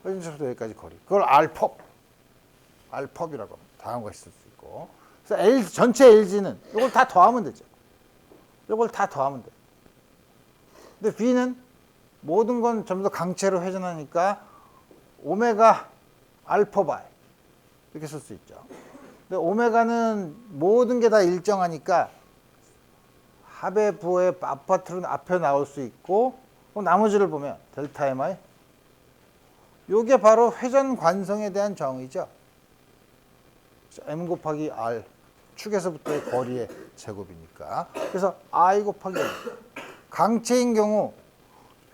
회전에서부터 여기까지 거리. 그걸 Rpop이라고 합니다. 다음과 있을 수 있고. 그래서 전체 LG는 이걸 다 더하면 되죠. 이걸 다 더하면 돼. 근데 B는 모든 건 전부 다 강체로 회전하니까 오메가 알파 바이 이렇게 쓸 수 있죠. 근데 오메가는 모든 게 다 일정하니까 합의 부호의 아파트는 앞에 나올 수 있고 그럼 나머지를 보면 델타 MI 요게 바로 회전 관성에 대한 정의죠. M 곱하기 R 축에서부터의 거리의 제곱이니까. 그래서 I 곱하기 M. 강체인 경우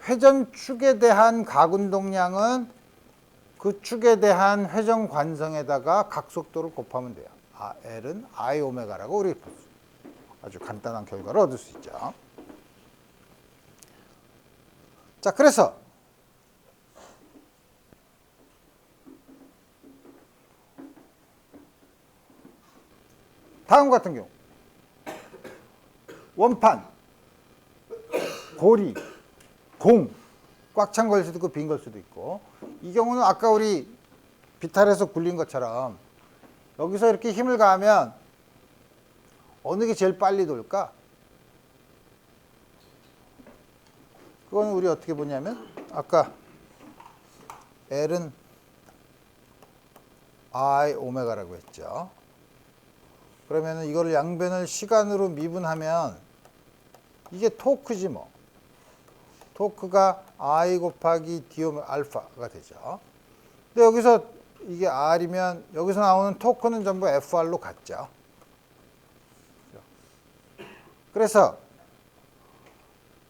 회전 축에 대한 각운동량은 그 축에 대한 회전 관성에다가 각속도를 곱하면 돼요. L은 I 오메가라고 우리 아주 간단한 결과를 얻을 수 있죠. 자, 그래서 다음 같은 경우 원판, 고리, 공 꽉 찬 걸 수도 있고 빈 걸 수도 있고 이 경우는 아까 우리 비탈에서 굴린 것처럼 여기서 이렇게 힘을 가하면 어느 게 제일 빨리 돌까? 그건 우리 어떻게 보냐면 아까 L은 I 오메가라고 했죠. 그러면 이거를 양변을 시간으로 미분하면 이게 토크지 뭐. 토크가 I 곱하기 D 오메가 알파가 되죠. 근데 여기서 이게 R이면 여기서 나오는 토크는 전부 FR로 같죠. 그래서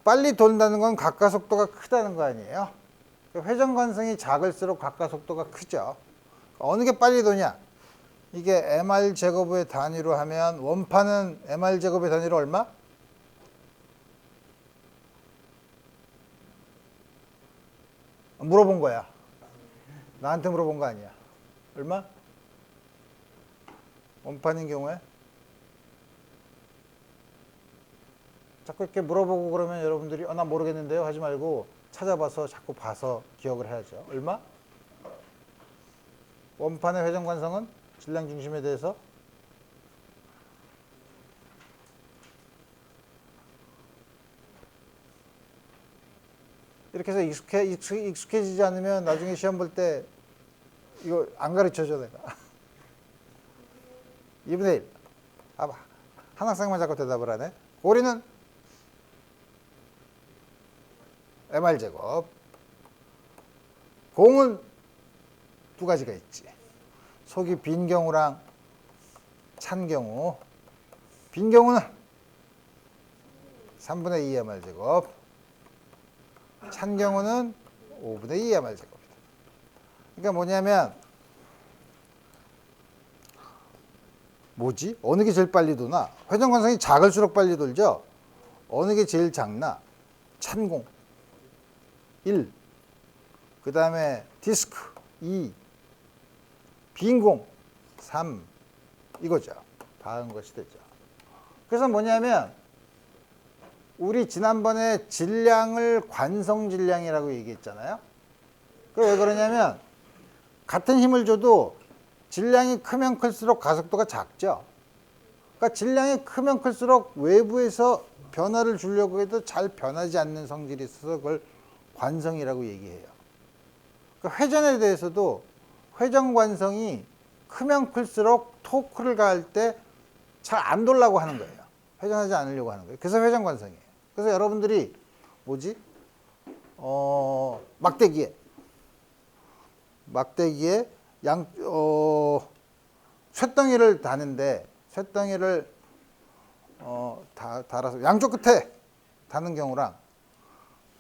빨리 돈다는 건 각가속도가 크다는 거 아니에요. 회전 관성이 작을수록 각가속도가 크죠. 어느 게 빨리 도냐? 이게 MR 제곱의 단위로 하면 원판은 MR 제곱의 단위로 얼마? 물어본 거야. 나한테 물어본 거 아니야. 얼마? 원판인 경우에? 자꾸 이렇게 물어보고 그러면 여러분들이 나 모르겠는데요 하지 말고 찾아봐서 자꾸 봐서 기억을 해야죠. 얼마? 원판의 회전 관성은 질량 중심에 대해서 이렇게 해서 익숙해지지 않으면 나중에 시험 볼 때 이거 안 가르쳐줘 내가. 2분의 1. 봐봐. 한 학생만 자꾸 대답을 하네. 고리는 MR제곱. 공은 두 가지가 있지. 속이 빈 경우랑 찬 경우. 빈 경우는 3분의 2 MR제곱. 찬 경우는 5분의 2 MR제곱이다. 그러니까 뭐냐면 뭐지? 어느 게 제일 빨리 도나? 회전 관성이 작을수록 빨리 돌죠? 어느 게 제일 작나? 찬 공 1, 그 다음에 디스크 2, 빈 공 3 이거죠. 다음 것이 되죠. 그래서 뭐냐면 우리 지난번에 질량을 관성 질량이라고 얘기했잖아요. 그 왜 그러냐면 같은 힘을 줘도 질량이 크면 클수록 가속도가 작죠. 그러니까 질량이 크면 클수록 외부에서 변화를 주려고 해도 잘 변하지 않는 성질이 있어서 그걸 관성이라고 얘기해요. 그러니까 회전에 대해서도 회전 관성이 크면 클수록 토크를 가할 때 잘 안 돌라고 하는 거예요. 회전하지 않으려고 하는 거예요. 그래서 회전 관성이에요. 그래서 여러분들이 뭐지? 막대기에 쇳덩이를 다는데 쇳덩이를 달아서 양쪽 끝에 다는 경우랑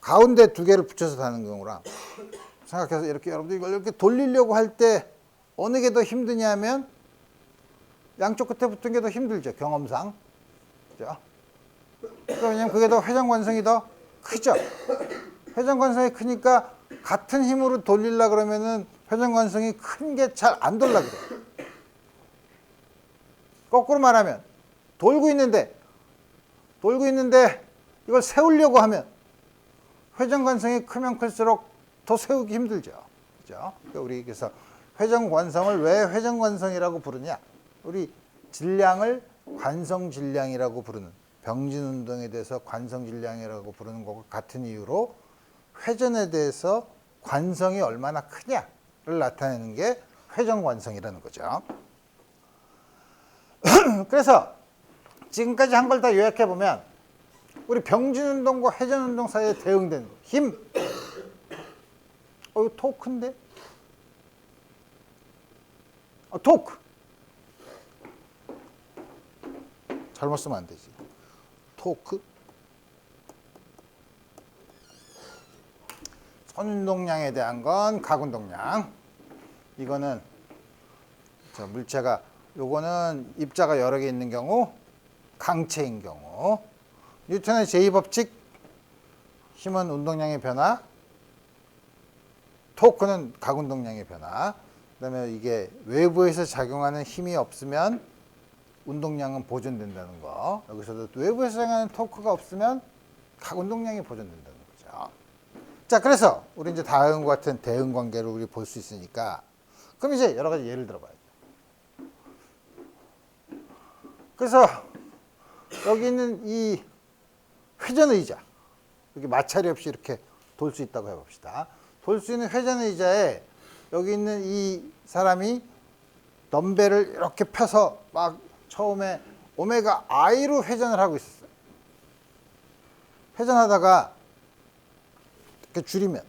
가운데 두 개를 붙여서 다는 경우랑 생각해서 이렇게 여러분들 이걸 이렇게 돌리려고 할 때 어느 게 더 힘드냐면 양쪽 끝에 붙은 게 더 힘들죠. 경험상. 그죠? 왜냐면 그게 더 회전 관성이 더 크죠. 회전 관성이 크니까 같은 힘으로 돌리려 그러면은 회전 관성이 큰 게 잘 안 돌라 그래요. 거꾸로 말하면 돌고 있는데 이걸 세우려고 하면 회전 관성이 크면 클수록 더 세우기 힘들죠. 그죠? 그러니까 우리 그래서 회전관성을 왜 회전관성이라고 부르냐? 우리 질량을 관성질량이라고 부르는, 병진운동에 대해서 관성질량이라고 부르는 것과 같은 이유로 회전에 대해서 관성이 얼마나 크냐를 나타내는 게 회전관성이라는 거죠. 그래서 지금까지 한 걸 다 요약해 보면 우리 병진운동과 회전운동 사이에 대응되는 힘, 이거 토크인데? 토크. 잘못 쓰면 안 되지. 토크. 선운동량에 대한 건 각운동량. 이거는 저 물체가, 요거는 입자가 여러 개 있는 경우, 강체인 경우. 뉴턴의 제2법칙, 힘은 운동량의 변화, 토크는 각운동량의 변화. 그다음에 이게 외부에서 작용하는 힘이 없으면 운동량은 보존된다는 거. 여기서도 외부에서 작용하는 토크가 없으면 각운동량이 보존된다는 거죠. 자, 그래서 우리 이제 다음과 같은 대응 관계를 우리 볼 수 있으니까, 그럼 이제 여러 가지 예를 들어봐요. 그래서 여기 있는 이 회전 의자, 여기 마찰이 없이 이렇게 돌 수 있다고 해봅시다. 돌 수 있는 회전 의자에 여기 있는 이 사람이 덤벨을 이렇게 펴서 막 처음에 오메가 I로 회전을 하고 있었어요. 회전하다가 이렇게 줄이면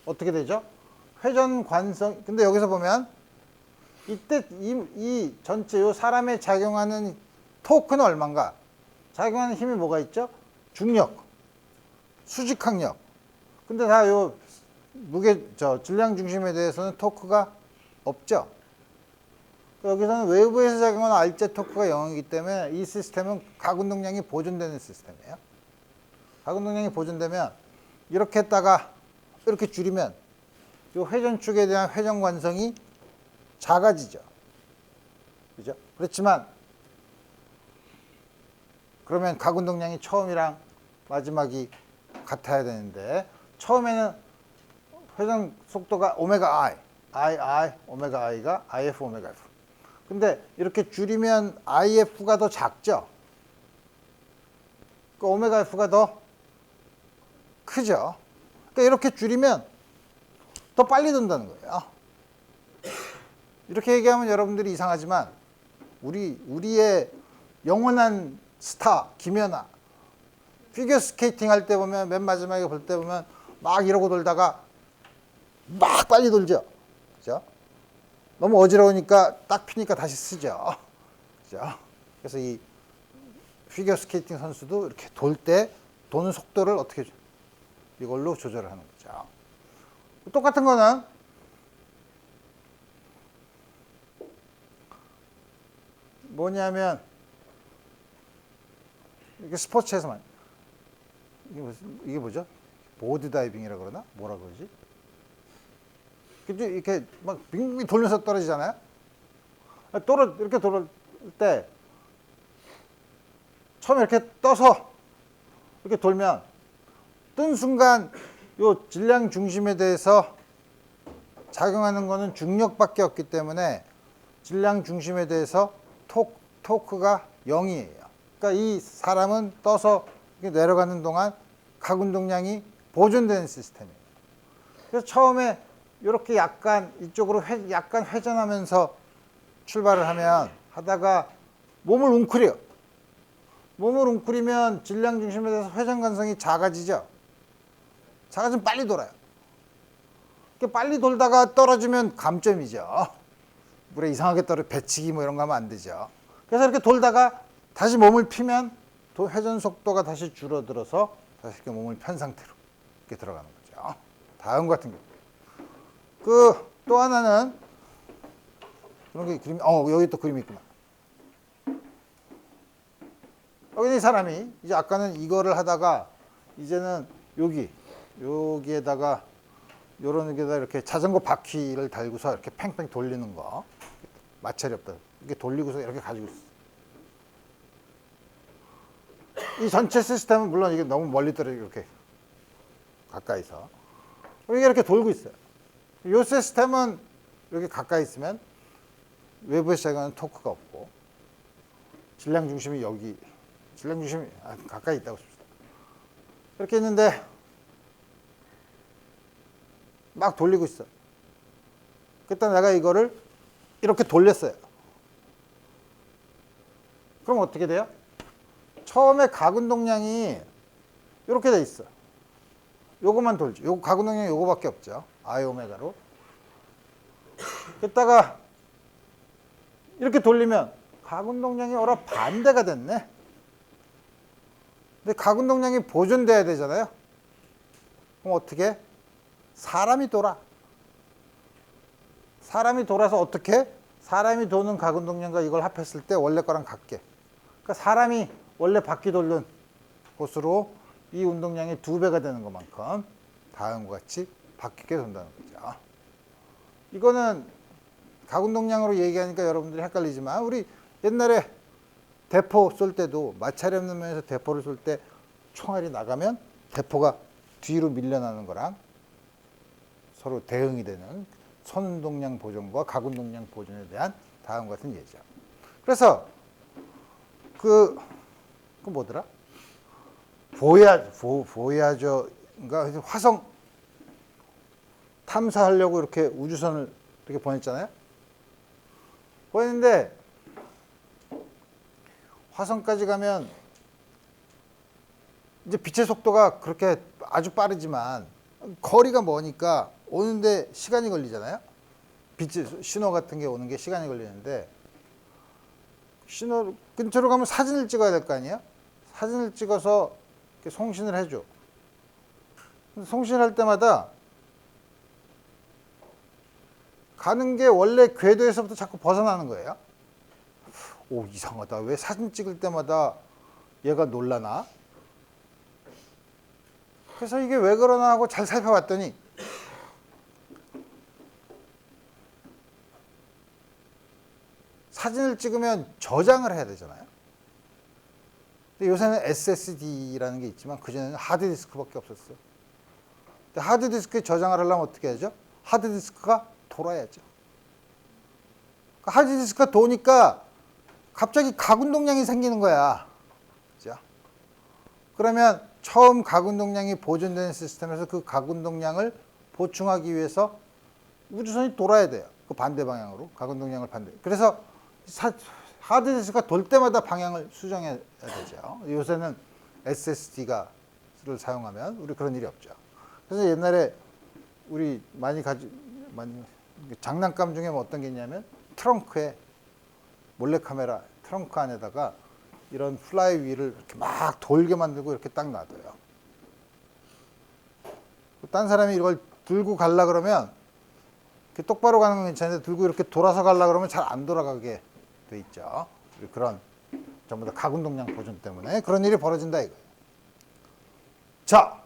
어떻게 되죠? 회전 관성. 근데 여기서 보면 이때 이 전체 요 사람에 작용하는 토크는 얼마인가? 작용하는 힘이 뭐가 있죠? 중력, 수직항력. 근데 다 요 질량 중심에 대해서는 토크가 없죠. 여기서는 외부에서 작용하는 R자 토크가 0이기 때문에 이 시스템은 각운동량이 보존되는 시스템이에요. 각운동량이 보존되면 이렇게 했다가 이렇게 줄이면 이 회전축에 대한 회전관성이 작아지죠. 그죠? 그렇지만 그러면 각운동량이 처음이랑 마지막이 같아야 되는데, 처음에는 회전 속도가 오메가 I, 오메가 I가 IF, 오메가 F. 근데 이렇게 줄이면 IF가 더 작죠? 그 오메가 F가 더 크죠? 그러니까 이렇게 줄이면 더 빨리 돈다는 거예요. 이렇게 얘기하면 여러분들이 이상하지만 우리의 영원한 스타 김연아, 피겨 스케이팅 할 때 보면, 맨 마지막에 볼 때 보면 막 이러고 돌다가 막 빨리 돌죠. 그죠? 너무 어지러우니까 딱 피니까 다시 쓰죠. 그죠? 그래서 이 피겨 스케이팅 선수도 이렇게 돌 때 도는 속도를 어떻게 이걸로 조절을 하는 거죠. 똑같은 거는 뭐냐면, 이게 스포츠에서만, 이게 뭐죠? 보드 다이빙이라 그러나? 뭐라 그러지? 이렇게 막 빙빙 돌면서 떨어지잖아요? 이렇게 돌을 때, 처음에 이렇게 떠서 이렇게 돌면, 뜬 순간 요 질량 중심에 대해서 작용하는 거는 중력밖에 없기 때문에 질량 중심에 대해서 토크가 0이에요. 그러니까 이 사람은 떠서 내려가는 동안 각운동량이 보존되는 시스템이에요. 그래서 처음에 이렇게 약간 이쪽으로 약간 회전하면서 출발을 하다가 몸을 웅크려. 몸을 웅크리면 질량 중심에 대해서 회전관성이 작아지죠. 작아지면 빨리 돌아요. 이렇게 빨리 돌다가 떨어지면 감점이죠. 물에 이상하게 배치기 뭐 이런 거 하면 안 되죠. 그래서 이렇게 돌다가 다시 몸을 피면 회전 속도가 다시 줄어들어서 다시 이렇게 몸을 편 상태로 이렇게 들어가는 거죠. 다음 같은 경우. 또 하나는 그런 게 그림, 여기 또 그림이 있구나. 여기 이 사람이 이제 아까는 이거를 하다가 이제는 여기에다가 요런 데다 이렇게 자전거 바퀴를 달고서 이렇게 팽팽 돌리는 거. 마찰이 없다. 이렇게 돌리고서 이렇게 가지고 있어. 이 전체 시스템은 물론 이게 너무 멀리 떨어지고 이렇게 가까이서. 이게 이렇게 돌고 있어요. 이 시스템은 이렇게 가까이 있으면 외부에서 시작하는 토크가 없고, 질량 중심이 여기, 질량 중심이 가까이 있다고 씁시다. 이렇게 있는데 막 돌리고 있어. 그때 내가 이거를 이렇게 돌렸어요. 그럼 어떻게 돼요? 처음에 가운동량이 이렇게 돼 있어. 요것만 돌죠. 요 가운동량이 요거밖에 없죠. I 오메가로. 그랬다가 이렇게 돌리면 가운동량이 어라 반대가 됐네. 근데 가운동량이 보존돼야 되잖아요. 그럼 어떻게? 사람이 돌아. 사람이 돌아서 어떻게? 사람이 도는 가운동량과 이걸 합했을 때 원래 거랑 같게. 그러니까 사람이 원래 바퀴 돌는 곳으로 이 운동량이 2배가 되는 것만큼 다음과 같이 바뀌게 된다는 거죠. 이거는 가운동량으로 얘기하니까 여러분들이 헷갈리지만 우리 옛날에 대포 쏠 때도 마찰이 없는 면에서 대포를 쏠 때 총알이 나가면 대포가 뒤로 밀려나는 거랑 서로 대응이 되는 선운동량 보존과 가운동량 보존에 대한 다음과 같은 예죠. 그래서 그 뭐더라? 보야저인가 화성 탐사하려고 이렇게 우주선을 이렇게 보냈잖아요. 보냈는데 화성까지 가면 이제 빛의 속도가 그렇게 아주 빠르지만 거리가 머니까 오는데 시간이 걸리잖아요. 빛 신호 같은 게 오는 게 시간이 걸리는데 신호 근처로 가면 사진을 찍어야 될 거 아니에요? 사진을 찍어서 이렇게 송신을 해줘. 송신할 때마다 가는 게 원래 궤도에서부터 자꾸 벗어나는 거예요. 오, 이상하다. 왜 사진 찍을 때마다 얘가 놀라나? 그래서 이게 왜 그러나 하고 잘 살펴봤더니 사진을 찍으면 저장을 해야 되잖아요. 근데 요새는 SSD라는 게 있지만 그전에는 하드디스크밖에 없었어요. 근데 하드디스크에 저장을 하려면 어떻게 해야죠? 하드디스크가 돌아야죠. 그러니까 하드디스크가 도니까 갑자기 가운동량이 생기는 거야. 그죠? 그러면 처음 가운동량이 보존되는 시스템에서 그 가운동량을 보충하기 위해서 우주선이 돌아야 돼요. 그 반대 방향으로 가운동량을 반대. 그래서 하드디스크가 돌 때마다 방향을 수정해야 되죠. 요새는 SSD를 사용하면 우리 그런 일이 없죠. 그래서 옛날에 우리 많이 장난감 중에 뭐 어떤 게 있냐면 트렁크에 몰래카메라 트렁크 안에다가 이런 플라이 휠을 이렇게 막 돌게 만들고 이렇게 딱 놔둬요. 딴 사람이 이걸 들고 가려 그러면 똑바로 가는 건 괜찮은데 들고 이렇게 돌아서 가려 그러면 잘 안 돌아가게 돼 있죠. 그런 전부 다 가운동량 보존 때문에 그런 일이 벌어진다 이거예요. 자,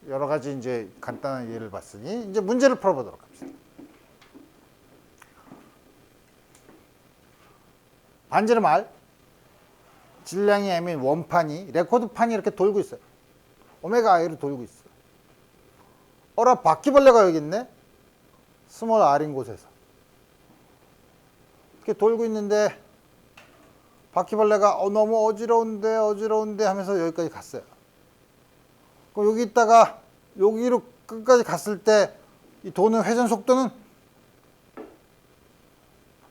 여러 가지 이제 간단한 예를 봤으니 이제 문제를 풀어보도록 합시다. 반지름 R 질량이 M인 원판이 레코드판이 이렇게 돌고 있어요. 오메가 I로 돌고 있어. 어라 바퀴벌레가 여기 있네. 스몰 R인 곳에서 이렇게 돌고 있는데 바퀴벌레가 너무 어지러운데 하면서 여기까지 갔어요. 그럼 여기 있다가 여기로 끝까지 갔을 때 이 도는 회전 속도는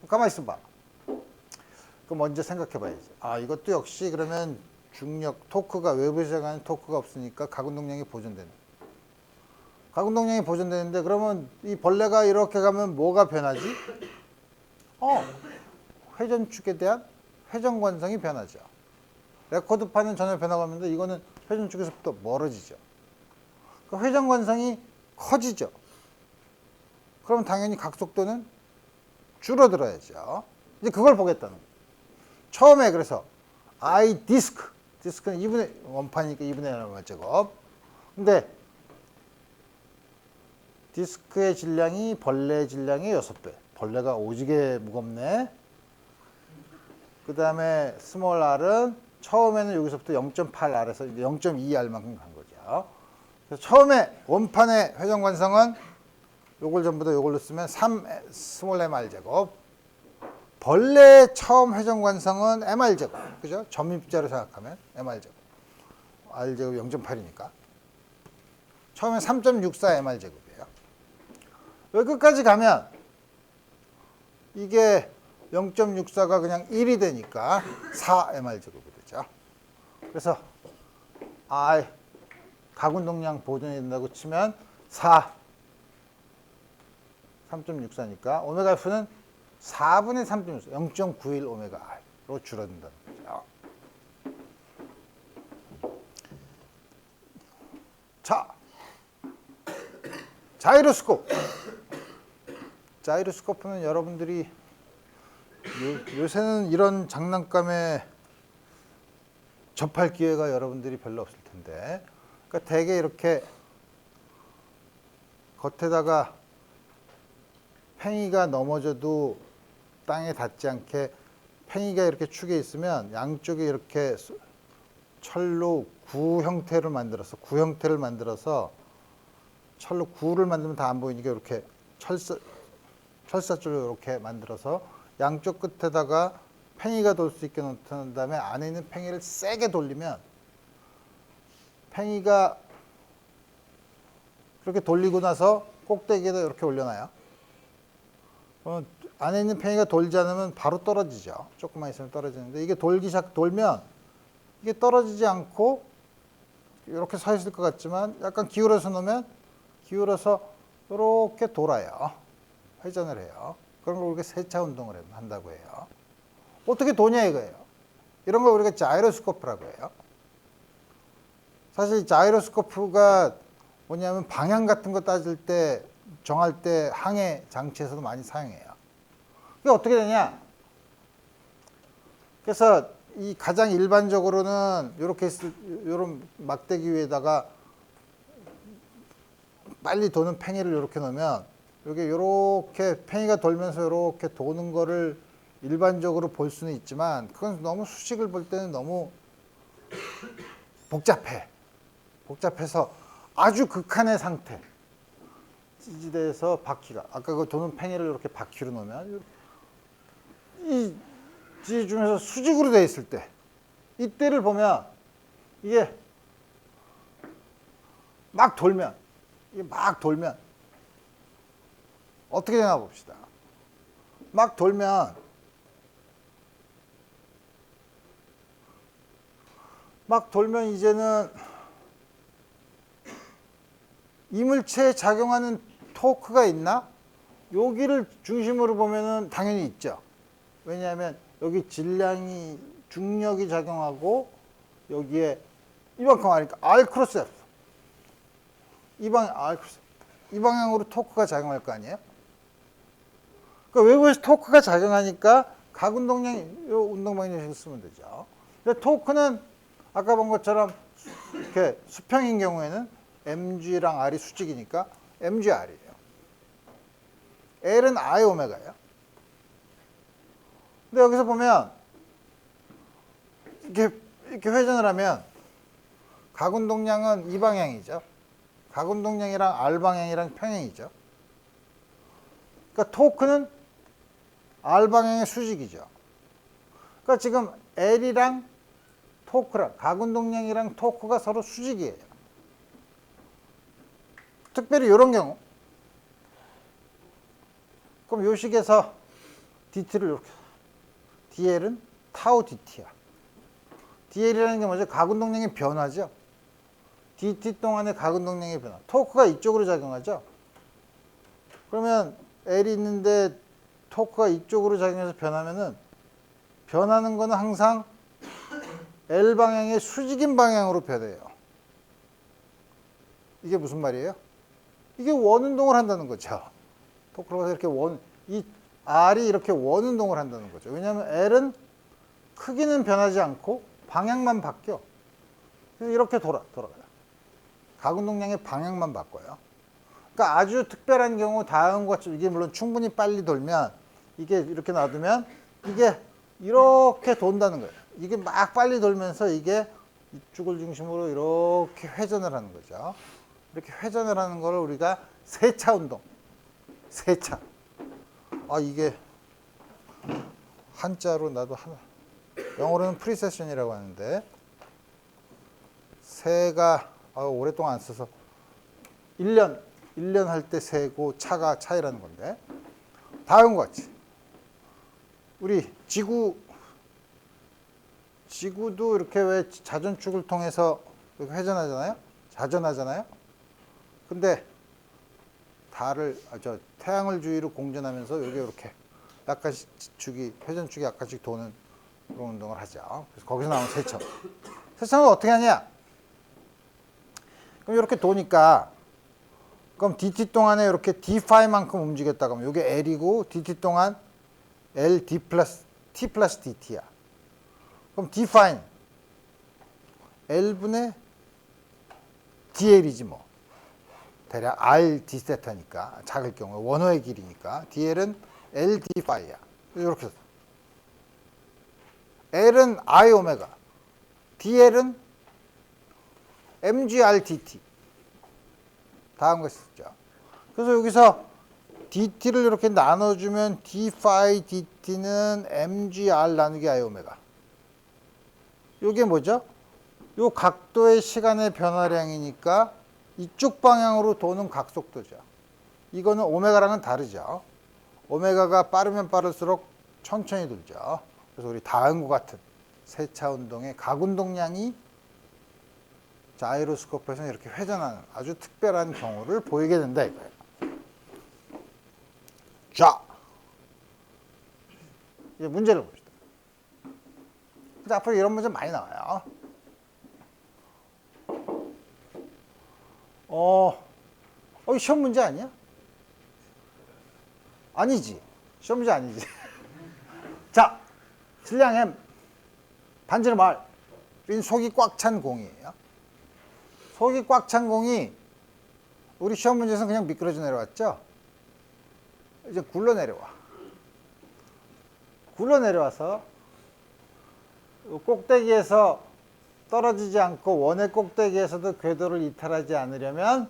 가만히 있어봐. 그럼 먼저 생각해 봐야지. 이것도 역시 그러면 중력, 토크가 외부에서 시작하는 토크가 없으니까 가운동량이 보존되는. 가운동량이 보존되는데 그러면 이 벌레가 이렇게 가면 뭐가 변하지? 회전축에 대한 회전관성이 변하죠. 레코드판은 전혀 변화가 없는데 이거는 회전축에서부터 멀어지죠. 그 회전관성이 커지죠. 그럼 당연히 각속도는 줄어들어야죠. 이제 그걸 보겠다는 거예요. 처음에 그래서 I 디스크는 2분의 원판이니까 2분의 1 제곱. 근데 디스크의 질량이 벌레의 질량의 6배. 벌레가 오지게 무겁네. 그 다음에 스몰 r은 처음에는 여기서부터 0.8r에서 0.2r만큼 간 거죠. 그래서 처음에 원판의 회전관성은 요걸 전부 다 요걸로 쓰면 3 스몰 mr 제곱. 벌레의 처음 회전관성은 mr 제곱. 그죠? 점입자로 생각하면 mr 제곱. r 제곱 0.8이니까. 처음에 3.64 mr 제곱이에요. 여기 끝까지 가면 이게 0.64가 그냥 1이 되니까 4 mr 제곱이 되죠. 그래서 가군동량 보존이 된다고 치면 3.64니까 오메가 F는 4분의 3.64, 0.91 오메가 R로 줄어든다는 거죠. 자, 자이로스코프. 자이로스코프는 여러분들이 요새는 이런 장난감에 접할 기회가 여러분들이 별로 없을 텐데, 그러니까 대개 이렇게 겉에다가 팽이가 넘어져도 땅에 닿지 않게 팽이가 이렇게 축에 있으면 양쪽에 이렇게 철로 구 형태를 만들어서 철로 구를 만들면 다 안 보이니까 이렇게 철사줄로 이렇게 만들어서 양쪽 끝에다가 팽이가 돌 수 있게 놓은 다음에 안에 있는 팽이를 세게 돌리면 팽이가 그렇게 돌리고 나서 꼭대기에다 이렇게 올려놔요. 안에 있는 팽이가 돌지 않으면 바로 떨어지죠. 조금만 있으면 떨어지는데 이게 돌면 이게 떨어지지 않고 이렇게 서 있을 것 같지만 약간 기울여서 놓으면 기울어서 이렇게 돌아요. 회전을 해요. 그런 걸 우리가 세차 운동을 한다고 해요. 어떻게 도냐 이거예요. 이런 걸 우리가 자이로스코프라고 해요. 사실 자이로스코프가 뭐냐면 방향 같은 거 따질 때 정할 때 항해 장치에서도 많이 사용해요. 이게 어떻게 되냐? 그래서 이 가장 일반적으로는 이렇게 이런 막대기 위에다가 빨리 도는 팽이를 이렇게 놓으면 여기 이렇게 팽이가 돌면서 이렇게 도는 거를 일반적으로 볼 수는 있지만 그건 너무 수식을 볼 때는 너무 복잡해서 아주 극한의 상태. 찌지대에서 바퀴가 아까 그 도는 팽이를 이렇게 바퀴로 놓으면 이 찌 중에서 수직으로 되어 있을 때 이때를 보면 이게 막 돌면 어떻게 되나 봅시다. 막 돌면 이제는 이물체에 작용하는 토크가 있나? 여기를 중심으로 보면은 당연히 있죠. 왜냐하면 여기 질량이 중력이 작용하고 여기에 이만큼 하니까 R 크로스 F. 이 방향으로 토크가 작용할 거 아니에요? 그러니까 외부에서 토크가 작용하니까 각운동량 요 운동방정식을 쓰면 되죠. 근데 토크는 아까 본 것처럼 이렇게 수평인 경우에는 mg랑 r이 수직이니까 mgr이에요. L은 I 오메가예요. 근데 여기서 보면 이렇게 회전을 하면 각운동량은 이 방향이죠. 각운동량이랑 R 방향이랑 평행이죠. 그러니까 토크는 R 방향의 수직이죠. 그러니까 지금 L이랑 토크랑 각운동량이랑 토크가 서로 수직이에요. 특별히 이런 경우. 그럼 요 식에서 dt를 이렇게 dl은 타우 dt야. dl이라는 게 뭐죠? 각운동량의 변화죠. dt 동안의 각운동량의 변화. 토크가 이쪽으로 작용하죠. 그러면 L이 있는데 토크가 이쪽으로 작용해서 변하면은 변하는 거는 항상 L 방향의 수직인 방향으로 변해요. 이게 무슨 말이에요? 이게 원운동을 한다는 거죠. 토크로가 이렇게 이 R이 이렇게 원운동을 한다는 거죠. 왜냐하면 L은 크기는 변하지 않고 방향만 바뀌어. 그래서 이렇게 돌아가요. 각운동량의 방향만 바꿔요. 그러니까 아주 특별한 경우 다음과 같이 이게 물론 충분히 빨리 돌면 이게 이렇게 놔두면 이게 이렇게 돈다는 거예요. 이게 막 빨리 돌면서 이게 이쪽을 중심으로 이렇게 회전을 하는 거죠. 이렇게 회전을 하는 걸 우리가 세차 운동, 세차. 아, 이게 한자로 나도 하나, 영어로는 프리세션이라고 하는데, 세가 오랫동안 안 써서 1년 할 때 세고 차가 차이라는 건데, 다음과 같이 우리 지구도 이렇게 왜 자전축을 통해서 이렇게 회전하잖아요? 자전하잖아요? 근데 태양을 주위로 공전하면서 여기 이렇게 약간씩 회전축이 약간씩 도는 그런 운동을 하죠. 그래서 거기서 나오는 세차. 세차는 어떻게 하냐? 그럼 이렇게 도니까, 그럼 dt 동안에 이렇게 d파이만큼 움직였다 그러면 이게 L이고 dt 동안 L d 플러스 t 플러스 dt야. 그럼 d파이는 L분의 dl이지 뭐. 대략 r d 세타니까 작을 경우에 원호의 길이니까 dl은 L d 파이야. 이렇게 해서 L은 I 오메가, dl은 mgr dt. 다음 것이 있죠. 그래서 여기서 dt를 이렇게 나눠주면 d 파이 dt는 mgr 나누기 I 오메가. 이게 뭐죠? 요 각도의 시간의 변화량이니까 이쪽 방향으로 도는 각속도죠. 이거는 오메가랑은 다르죠. 오메가가 빠르면 빠를수록 천천히 돌죠. 그래서 우리 다음과 같은 세차 운동의 각 운동량이 자이로스코프에서는 이렇게 회전하는 아주 특별한 경우를 보이게 된다 이거예요. 자, 이제 문제를 봅시다. 근데 앞으로 이런 문제 많이 나와요. 이거 시험 문제 아니야? 아니지. 시험 문제 아니지. 자, 질량 M, 반지름 R, 인 속이 꽉 찬 공이에요. 속이 꽉 찬 공이 우리 시험 문제에서는 그냥 미끄러져 내려왔죠? 이제 굴러 내려와. 굴러 내려와서 꼭대기에서 떨어지지 않고 원의 꼭대기에서도 궤도를 이탈하지 않으려면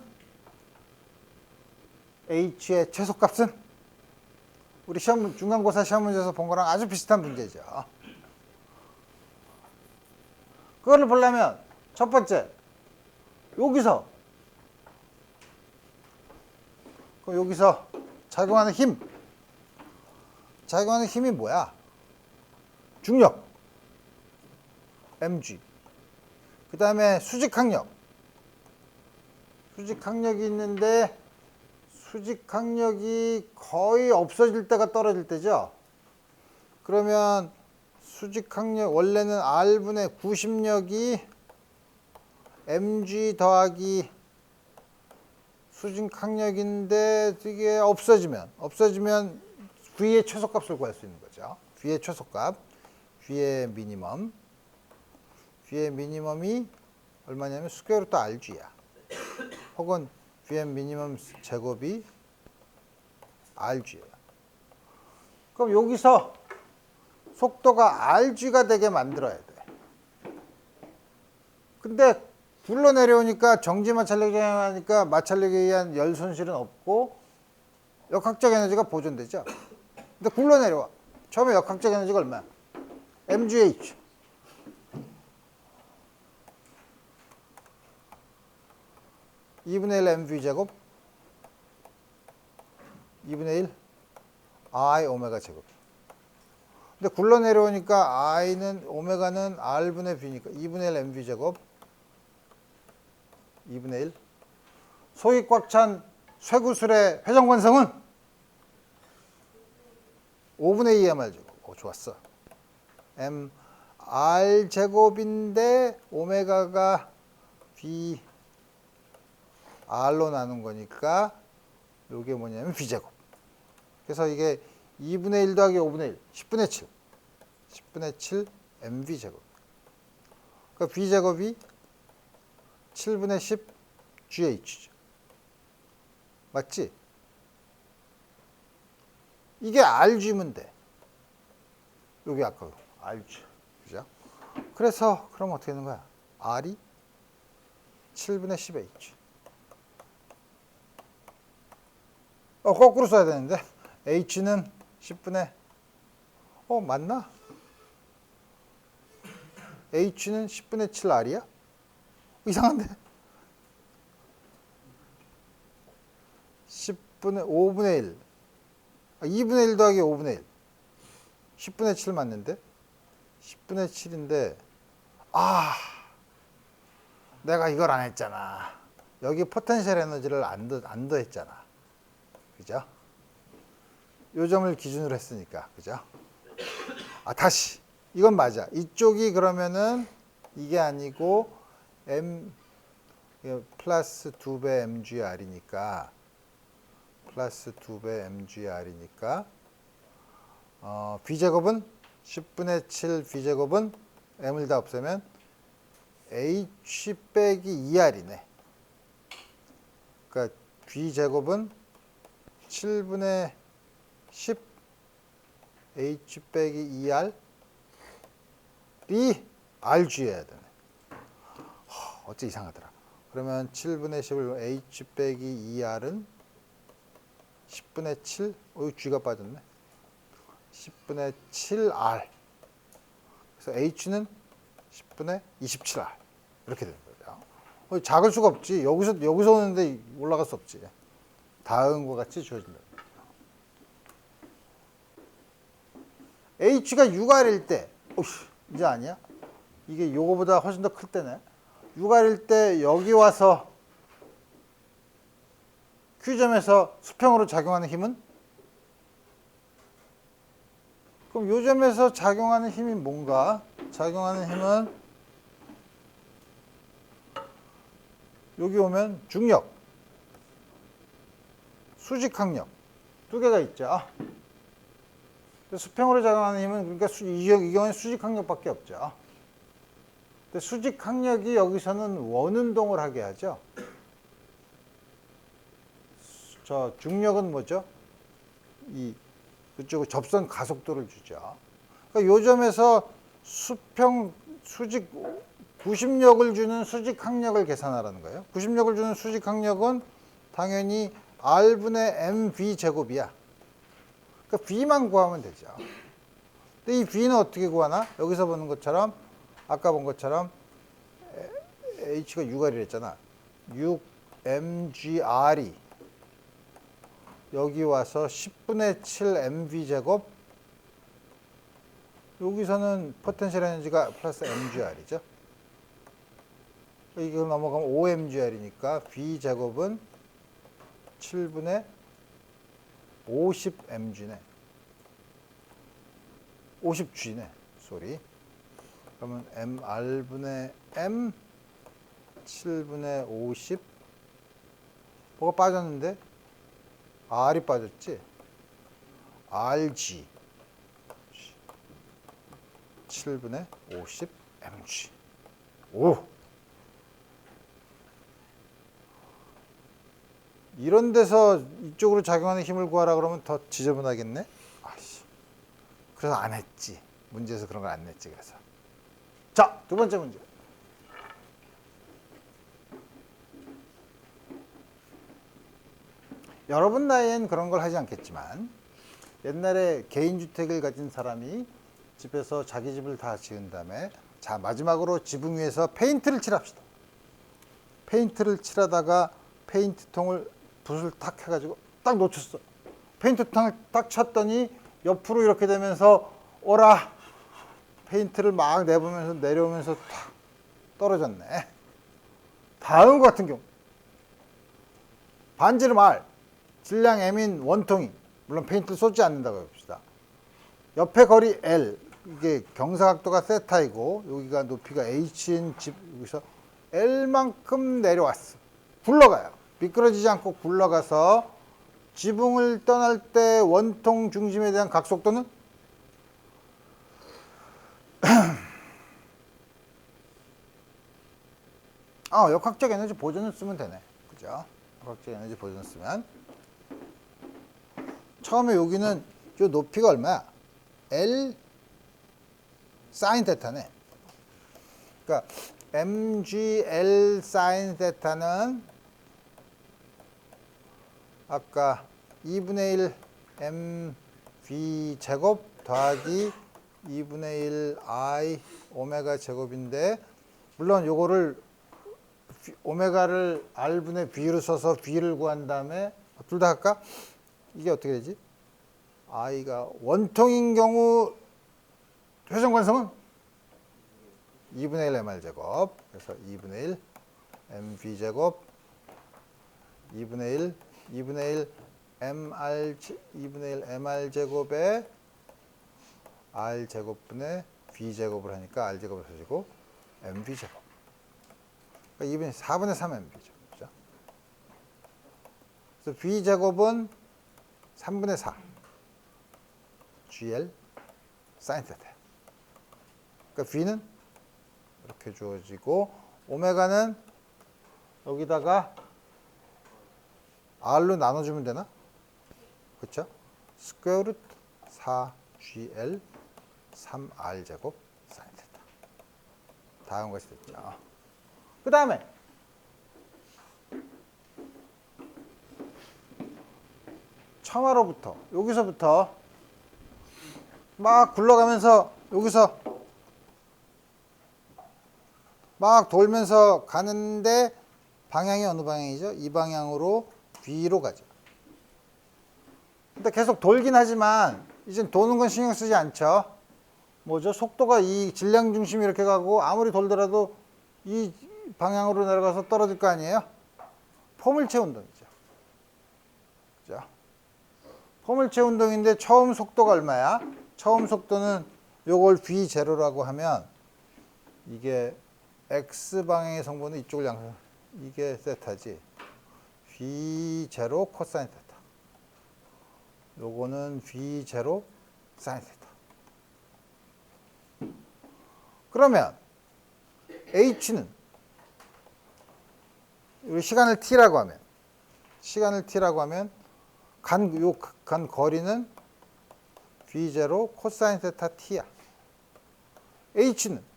H의 최소값은 우리 중간고사 시험 문제에서 본 거랑 아주 비슷한 문제죠. 그거를 보려면 첫 번째, 여기서 작용하는 힘이 뭐야? 중력 mg, 그 다음에 수직항력이 있는데 수직항력이 거의 없어질 때가 떨어질 때죠. 그러면 수직항력 원래는 R분의 구심력이 mg 더하기 수직항력인데 이게 없어지면 V의 최소값을 구할 수 있는 거죠. V의 최소값, V의 미니멈이 얼마냐면 스퀘어 루트 RG야. 혹은 V의 미니멈 제곱이 RG예요. 그럼 여기서 속도가 RG가 되게 만들어야 돼. 근데 굴러 내려오니까 정지 마찰력이 하니까 마찰력에 의한 열 손실은 없고 역학적 에너지가 보존되죠. 근데 굴러 내려와. 처음에 역학적 에너지가 얼마야? mgh. (2분의 1) mv 제곱 2분의 1 I 오메가 제곱. 근데 굴러 내려오니까 오메가는 R분의 B니까 2분의 1 mv 제곱 2분의 1. 속이 꽉 찬 쇠구슬의 회전 관성은 5분의 2 mr 제곱. 좋았어. R 제곱인데 오메가가 B R로 나눈 거니까 이게 뭐냐면 B 제곱. 그래서 이게 2분의 1 더하기 5분의 1, 10분의 7. 10분의 7 mv 제곱. 그러니까 B 제곱이 7분의 10 GH죠. 맞지? 이게 RG면 돼. 여기 아까 RG. 그죠? 그래서 그럼 어떻게 되는 거야? R이 7분의 10H. 거꾸로 써야 되는데. h는 10분의 맞나? h는 10분의 7r이야? 이상한데? 10분의 5분의 1. 2분의 1 더하기 5분의 1. 10분의 7 맞는데? 10분의 7인데, 내가 이걸 안 했잖아. 여기 포텐셜 에너지를 안 더했잖아. 그죠? 요 점을 기준으로 했으니까. 그죠? 다시. 이건 맞아. 이쪽이 그러면은 이게 아니고 플러스 2배 mgr이니까 플러스 2배 mgr이니까 b제곱은 10분의 7 b제곱은 m을 다 없애면 h 빼기 2r이네. 그러니까 b제곱은 7분의 10 h 빼기 2r이 rg여야 되네. 어째 이상하더라. 그러면 7분의 10을 h 빼기 2r은 10분의 7, 여기 g가 빠졌네. 10분의 7r. 그래서 h는 10분의 27r. 이렇게 되는 거죠. 작을 수가 없지. 여기서 오는데 올라갈 수 없지. 다음과 같이 주어진다. h가 6r일 때, 이제 아니야? 이게 요거보다 훨씬 더 클 때네. 6r일 때 여기 와서 Q점에서 수평으로 작용하는 힘은? 그럼 요 점에서 작용하는 힘이 뭔가? 작용하는 힘은 여기 오면 중력, 수직항력 두 개가 있죠. 수평으로 작용하는 힘은 그러니까 이 경우에 수직항력밖에 없죠. 근데 수직항력이 여기서는 원운동을 하게 하죠. 저 중력은 뭐죠? 그쪽 접선 가속도를 주죠. 그러니까 요 점에서 수직 구심력을 주는 수직항력을 계산하라는 거예요. 구심력을 주는 수직항력은 당연히 r분의 mv 제곱이야. 그러니까 b만 구하면 되죠. 근데 이 b는 어떻게 구하나? 여기서 보는 것처럼 아까 본 것처럼 h가 6r이랬잖아. 6mgr이 여기 와서 10분의 7 mv 제곱. 여기서는 포텐셜 에너지가 플러스 mgr이죠. 이걸 넘어가면 5mgr이니까 v 제곱은 7분의 50mg네. 50g네. 소리. 그러면 mr분의 m 7분의 50. 뭐가 빠졌는데? r이 빠졌지? rg 7분의 50 mg. 오! 이런 데서 이쪽으로 작용하는 힘을 구하라 그러면 더 지저분하겠네? 그래서 안 했지. 문제에서 그런 걸 안 냈지, 그래서. 자, 두 번째 문제. 여러분 나이엔 그런 걸 하지 않겠지만 옛날에 개인주택을 가진 사람이 집에서 자기 집을 다 지은 다음에 자, 마지막으로 지붕 위에서 페인트를 칠합시다. 페인트를 칠하다가 페인트통을 붓을 탁 해가지고 딱 놓쳤어. 페인트통을 딱 쳤더니 옆으로 이렇게 되면서 오라 페인트를 막 내보면서 내려오면서 탁 떨어졌네. 다음과 같은 경우 반지름 R 질량 M인 원통이 물론 페인트를 쏟지 않는다고 해봅시다. 옆에 거리 L 이게 경사각도가 세타이고 여기가 높이가 H인 집 여기서 L만큼 내려왔어. 굴러가요. 미끄러지지 않고 굴러가서 지붕을 떠날 때 원통 중심에 대한 각속도는 역학적 에너지 보존을 쓰면 되네. 그죠? 역학적 에너지 보존을 쓰면 처음에 여기는 요 높이가 얼마야? L 사인 테타네. 그러니까 mgl 사인 테타는 아까 2분의 1 mv 제곱 더하기 2분의 1 i 오메가 제곱인데, 물론 요거를 오메가를 r분의 v로 써서 v를 구한 다음에 둘 다 할까? 이게 어떻게 되지? i가 원통인 경우 회전 관성은 2분의 1 mr 제곱, 그래서 2분의 1 mv 제곱 2분의 1 mr 제곱에 r 제곱분의 v 제곱을 하니까 r 제곱을 써지고 mv 제곱. 그러니까 4분의 3 mv 제곱이죠. 그래서 v 제곱은 3분의 4 gl sin θ. 그러니까 v는 이렇게 주어지고, 오메가는 여기다가 r로 나눠주면 되나? 그렇죠? 스퀘어 루트 4gl 3r 제곱 sin θ. 다음 것이 됐죠. 그 다음에 처마로부터 여기서부터 막 굴러가면서 여기서 막 돌면서 가는데 방향이 어느 방향이죠? 이 방향으로 B로 가죠. 근데 계속 돌긴 하지만 이젠 도는 건 신경 쓰지 않죠. 뭐죠? 속도가 이 질량 중심이 이렇게 가고 아무리 돌더라도 이 방향으로 내려가서 떨어질 거 아니에요? 포물체 운동이죠. 그죠? 포물체 운동인데 처음 속도가 얼마야? 처음 속도는 요걸 V0라고 하면 이게 X방향의 성분은 이쪽을 양수, 이게 세타지. V0 코사인 세타. 요거는 V0 사인 세타. 그러면 H는 우리 시간을 T라고 하면 간 거리는 V0 코사인 세타 T야. H는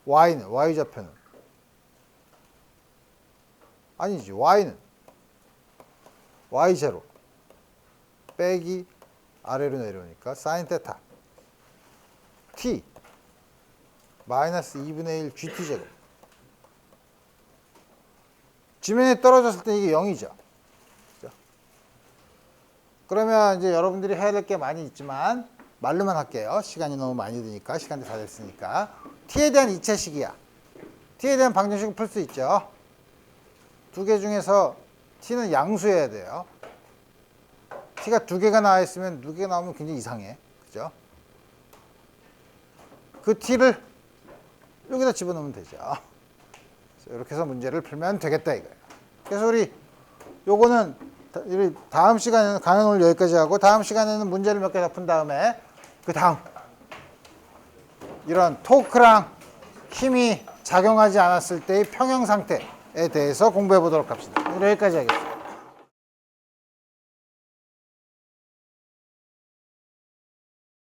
Y는 Y좌표는 아니지. Y는 Y0 빼기 아래로 내려오니까 사인 세타 T 마이너스 2분의 1 GT 제곱. 지면에 떨어졌을 때 이게 0이죠. 그렇죠? 그러면 이제 여러분들이 해야 될 게 많이 있지만 말로만 할게요. 시간이 너무 많이 드니까. 시간이 다 됐으니까. T에 대한 이차식이야. T에 대한 방정식을 풀 수 있죠. 두 개 중에서 T는 양수여야 돼요. T가 두 개가 나와 있으면 두 개가 나오면 굉장히 이상해. 그죠? 그 T를 여기다 집어넣으면 되죠. 이렇게 해서 문제를 풀면 되겠다 이거예요. 그래서 우리 요거는 다음 시간에는 강연 오늘 여기까지 하고, 다음 시간에는 문제를 몇 개 더 푼 다음에 그 다음 이런 토크랑 힘이 작용하지 않았을 때의 평형 상태에 대해서 공부해 보도록 합시다. 오늘 여기까지 하겠습니다.